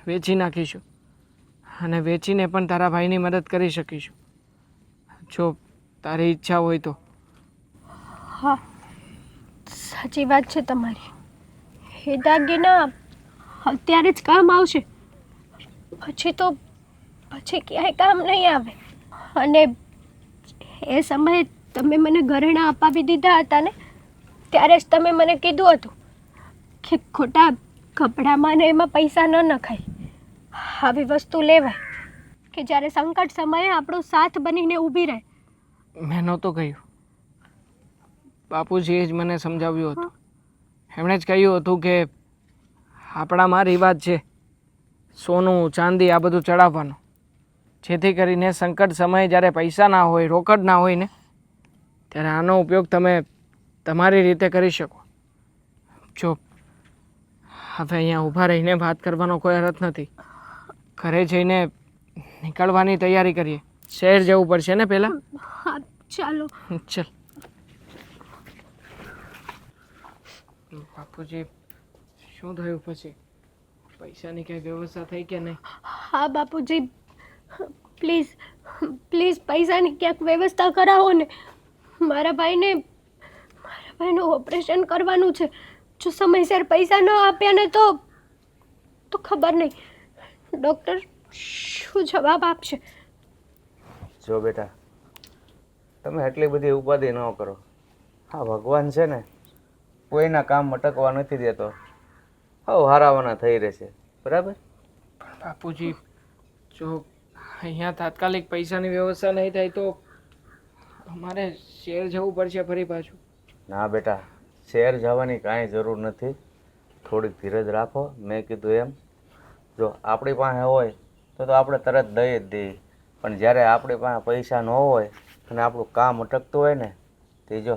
વેચી નાખીશું અને વેચીને પણ તારા ભાઈની મદદ કરી શકીશું, જો તારી ઈચ્છા હોય તો. હા, સાચી વાત છે તમારી. એ દાગીના અત્યારે જ કામ આવશે, પછી ક્યાંય કામ નહીં આવે. અને એ સમયે તમે મને ઘરેણાં અપાવી દીધા હતા ને, ત્યારે જ તમે મને કીધું હતું કે ખોટા કપડામાં ને એમાં પૈસા ન નખાય. આવી વસ્તુ લેવાય કે જ્યારે સંકટ સમયે આપણો સાથ બનીને ઊભી રહે. મેં નહોતું કહ્યું, બાપુજીએ જ મને સમજાવ્યું હતું. એમણે જ કહ્યું હતું કે આપણામાં રિવાજ છે સોનું ચાંદી આ બધું ચડાવવાનું, જેથી કરીને સંકટ સમયે જ્યારે પૈસા ના હોય, રોકડ ના હોય ને, ત્યારે આનો ઉપયોગ તમે તમારી રીતે કરી શકો. જો હવે અહીંયા ઊભા રહીને વાત કરવાનો કોઈ અર્થ નથી. ઘરે જઈને નીકળવાની તૈયારી કરીએ. શહેર જવું પડશે ને પહેલાં? હા, ચાલો. ચલ. બાપુજી, શું થયું પછી? પૈસાની કઈ વ્યવસ્થા થઈ કે નહીં? હા બાપુજી, પ્લીઝ પૈસાની ક્યાંક વ્યવસ્થા કરાવો ને. મારા ભાઈનું ઓપરેશન કરવાનું છે. જો સમયસર પૈસા ન આપ્યા ને તો ખબર નહીં ડૉક્ટર શું જવાબ આપશે. જો બેટા, તમે એટલી બધી ઉપાધિ ન કરો. હા, ભગવાન છે ને કોઈના કામ અટકવા નથી દેતો. હા, હારાવાના થઈ રહેશે, બરાબર? પણ બાપુજી, જો અહીંયા તાત્કાલિક પૈસાની વ્યવસ્થા નહીં થાય તો અમારે શહેર જવું પડશે ફરી પાછું. ના બેટા, શહેર જવાની કાંઈ જરૂર નથી. થોડીક ધીરજ રાખો. મેં કીધું એમ, જો આપણી પાસે હોય તો આપણે તરત દઈ જ દઈએ, પણ જ્યારે આપણી પાસે પૈસા ન હોય અને આપણું કામ અટકતું હોય ને, તે જો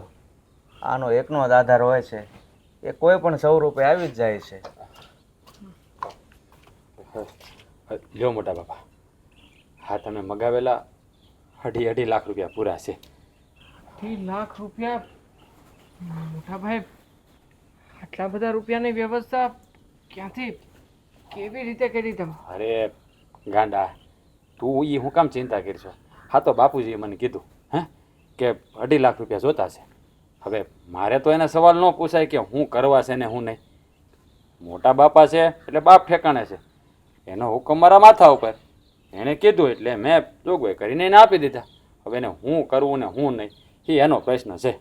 આનો એકનો જ આધાર હોય છે, એ કોઈ પણ સ્વરૂપે આવી જ જાય છે. લ્યો મોટા બાપા, હા તમે મગાવેલા 2.5 લાખ રૂપિયા પૂરા છે. 2 લાખ રૂપિયા? મોટા ભાઈ આટલા બધા રૂપિયાની વ્યવસ્થા ક્યાંથી કેવી રીતે કરી તમે? અરે ગાંડા, તું એ હું કામ ચિંતા કરશો? હા તો બાપુજીએ મને કીધું હે કે 2.5 લાખ રૂપિયા જોતા છે. હવે મારે તો એના સવાલ ન પૂછાય કે હું કરવા છે ને હું નહીં. મોટા બાપા છે એટલે બાપ ઠેકાણે છે, એનો હુકમ મારા માથા ઉપર. એણે કીધું એટલે મેં જોગવાઈ કરીને એને આપી દીધા. હવે એને હું કરવું ને હું નહીં એ એનો પ્રશ્ન છે,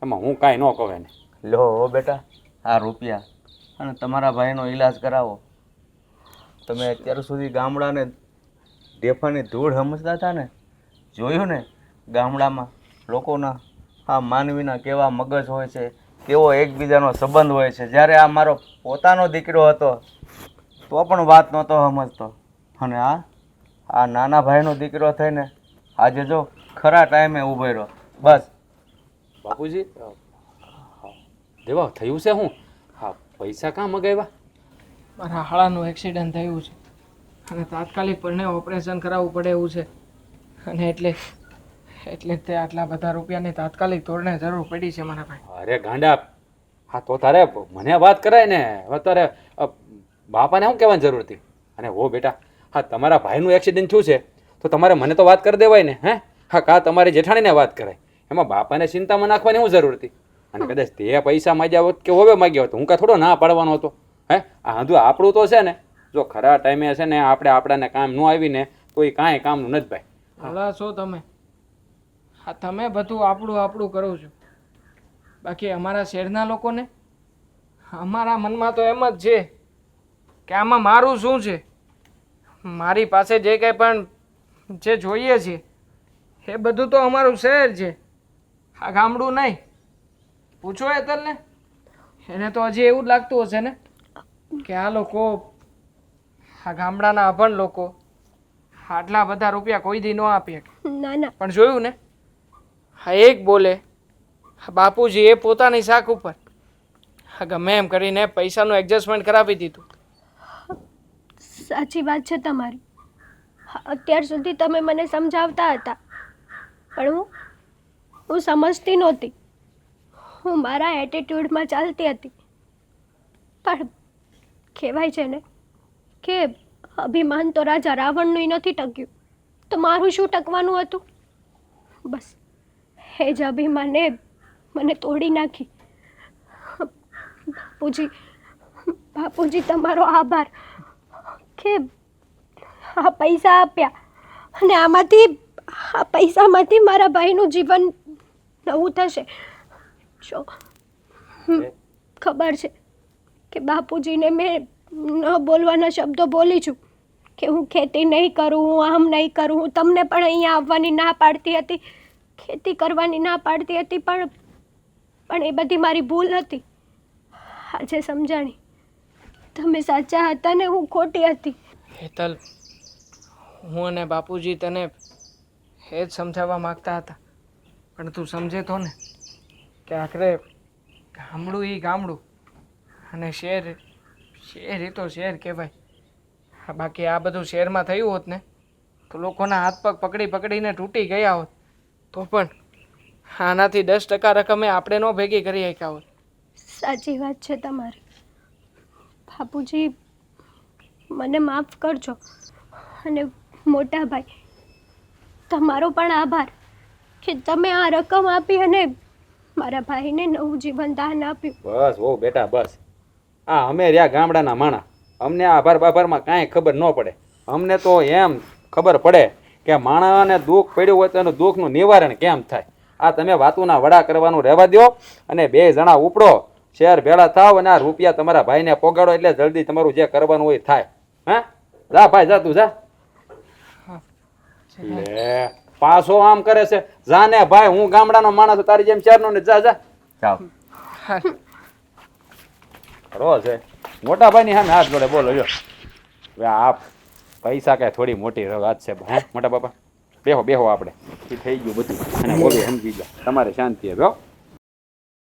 એમાં હું કાંઈ ન કહું એને. લો હો બેટા, આ રૂપિયા અને તમારા ભાઈનો ઈલાજ કરાવો. તમે અત્યાર સુધી ગામડાને ઢેફાની ધૂળ સમજતા હતા ને, જોયું ને ગામડામાં લોકોના આ માનવીના કેવા મગજ હોય છે, કેવો એકબીજાનો સંબંધ હોય છે. જ્યારે આ મારો પોતાનો દીકરો હતો તો પણ વાત નહોતો સમજતો, અને આ નાના ભાઈનો દીકરો થઈને આજે જો ખરા ટાઈમે ઊભો રહ્યો. બસ બાપુજી દેવા થયું છે હું? હા, પૈસા કાં મગાવ્યા? મારા હાળાનું એક્સિડન્ટ થયું છે અને તાત્કાલિક પણે ઓપરેશન કરાવવું પડે એવું છે, અને એટલે તે આટલા બધા રૂપિયાની તાત્કાલિક ધોરણે જરૂર પડી છે મારા ભાઈ. અરે ગાંડા, હા તો તારે મને વાત કરાય ને. હવે તારે બાપાને શું કહેવાની જરૂર હતી? અને હો બેટા, હા તમારા ભાઈનું એક્સિડન્ટ થયું છે તો તમારે મને તો વાત કરી દેવાય ને. હે હા, કાં તમારી જેઠાણીને વાત કરાય, એમાં બાપાને ચિંતામાં નાખવાની શું જરૂર હતી? અને કદાચ તે પૈસા માગ્યા હોત કે હવે માગ્યા હોત હું કાં થોડો ના પાડવાનો હતો? હે આ હંધું આપણું તો છે ને, જો ખરા ટાઈમે છે ને આપણાને કામ ન આવીને તો એ કાંઈ કામનું નથી ભાઈ. હાલા છો તમે, હા તમે બધું આપણું કરો છો, બાકી અમારા શહેરના લોકોને અમારા મનમાં તો એમ જ છે કે આમાં મારું શું છે. મારી પાસે જે કંઈ પણ જે જોઈએ છે એ બધું તો અમારું શહેર છે, આ ગામડું નહીં. પૂછો હેતલને, એને તો હજી એવું જ લાગતું હશે ને કે આ લોકો, આ ગામડાના અભણ લોકો આટલા બધા રૂપિયા કોઈ દી ન આપી શકે. ના ના, પણ જોયું ને, હા એક બોલે બાપુજી એ પોતાની શાક ઉપર હા ગમે એમ કરીને પૈસાનું એડજસ્ટમેન્ટ કરાવી દીધું. સાચી વાત છે તમારી. અત્યાર સુધી તમે મને સમજાવતા હતા પણ હું સમજતી નહોતી. હું મારા એટીટ્યૂડમાં ચાલતી હતી. પણ કહેવાય છે ને કે અભિમાન તો રાજા રાવણનું નથી ટક્યું, તો મારું શું ટકવાનું હતું? બસ એ જ અભિમાને મને તોડી નાખી. બાપુજી તમારો આભાર કે આ પૈસા આપ્યા, અને આ પૈસામાંથી મારા ભાઈનું જીવન નવું થશે. જો ખબર છે કે બાપુજીને મેં ન બોલવાના શબ્દો બોલી છું કે હું ખેતી નહીં કરું, હું આમ નહીં કરું. હું તમને પણ અહીંયા આવવાની ના પાડતી હતી, ખેતી કરવાની ના પાડતી હતી, પણ એ બધી મારી ભૂલ હતી. આજે સમજાણી તમે સાચા હતા ને હું ખોટી હતી. હેતલ, હું અને બાપુજી તને એ જ સમજાવવા માગતા હતા, પણ તું સમજે તો ને કે આખરે ગામડું એ ગામડું અને શહેર એ તો શહેર કહેવાય. બાકી આ બધું શહેરમાં થયું હોત ને તો લોકોના હાથ પગ પકડીને તૂટી ગયા હોત, તો પણ આનાથી 10% રકમે આપણે ન ભેગી કરી શક્યા હોત. સાચી વાત છે તમારી. બાપુજી મને માફ કરજો, અને મોટા ભાઈ તમારો પણ આભાર કે તમે આ રકમ આપી અને મારા ભાઈને નવું જીવન દાન આપ્યું. બસ હો બેટા બસ. આ અમે રહ્યા ગામડાના માણા, અમને આભાર બાભારમાં કાંઈ ખબર ન પડે. અમને તો એમ ખબર પડે કે માણસને દુઃખ પડ્યું હોય તો એનું દુઃખનું નિવારણ કેમ થાય. આ તમે વાતુના વડા કરવાનું રહેવા દો અને 2 જણા ઉપડો, શહેર ભેળા થાવ અને આ રૂપિયા તમારા ભાઈને પોગાડો એટલે જલ્દી તમારું જે કરવાનું હોય થાય. હા જા ભાઈ જા, તું જા. લે પાછો આમ કરે છે. જા ને ભાઈ, હું ગામડાનો માણસ છું તારી જેમ શહેરનો ને. જા જા જાઓ. રો છે મોટા ભાઈની સામે હાથ જોડે બોલો. જો હવે આ પૈસા કાંઈ થોડી મોટી વાત છે હે મોટા બાપા? બેહો આપણે, એ થઈ ગયું બધું અને બોલો સમજી જાઓ. તમારે શાંતિ હવે.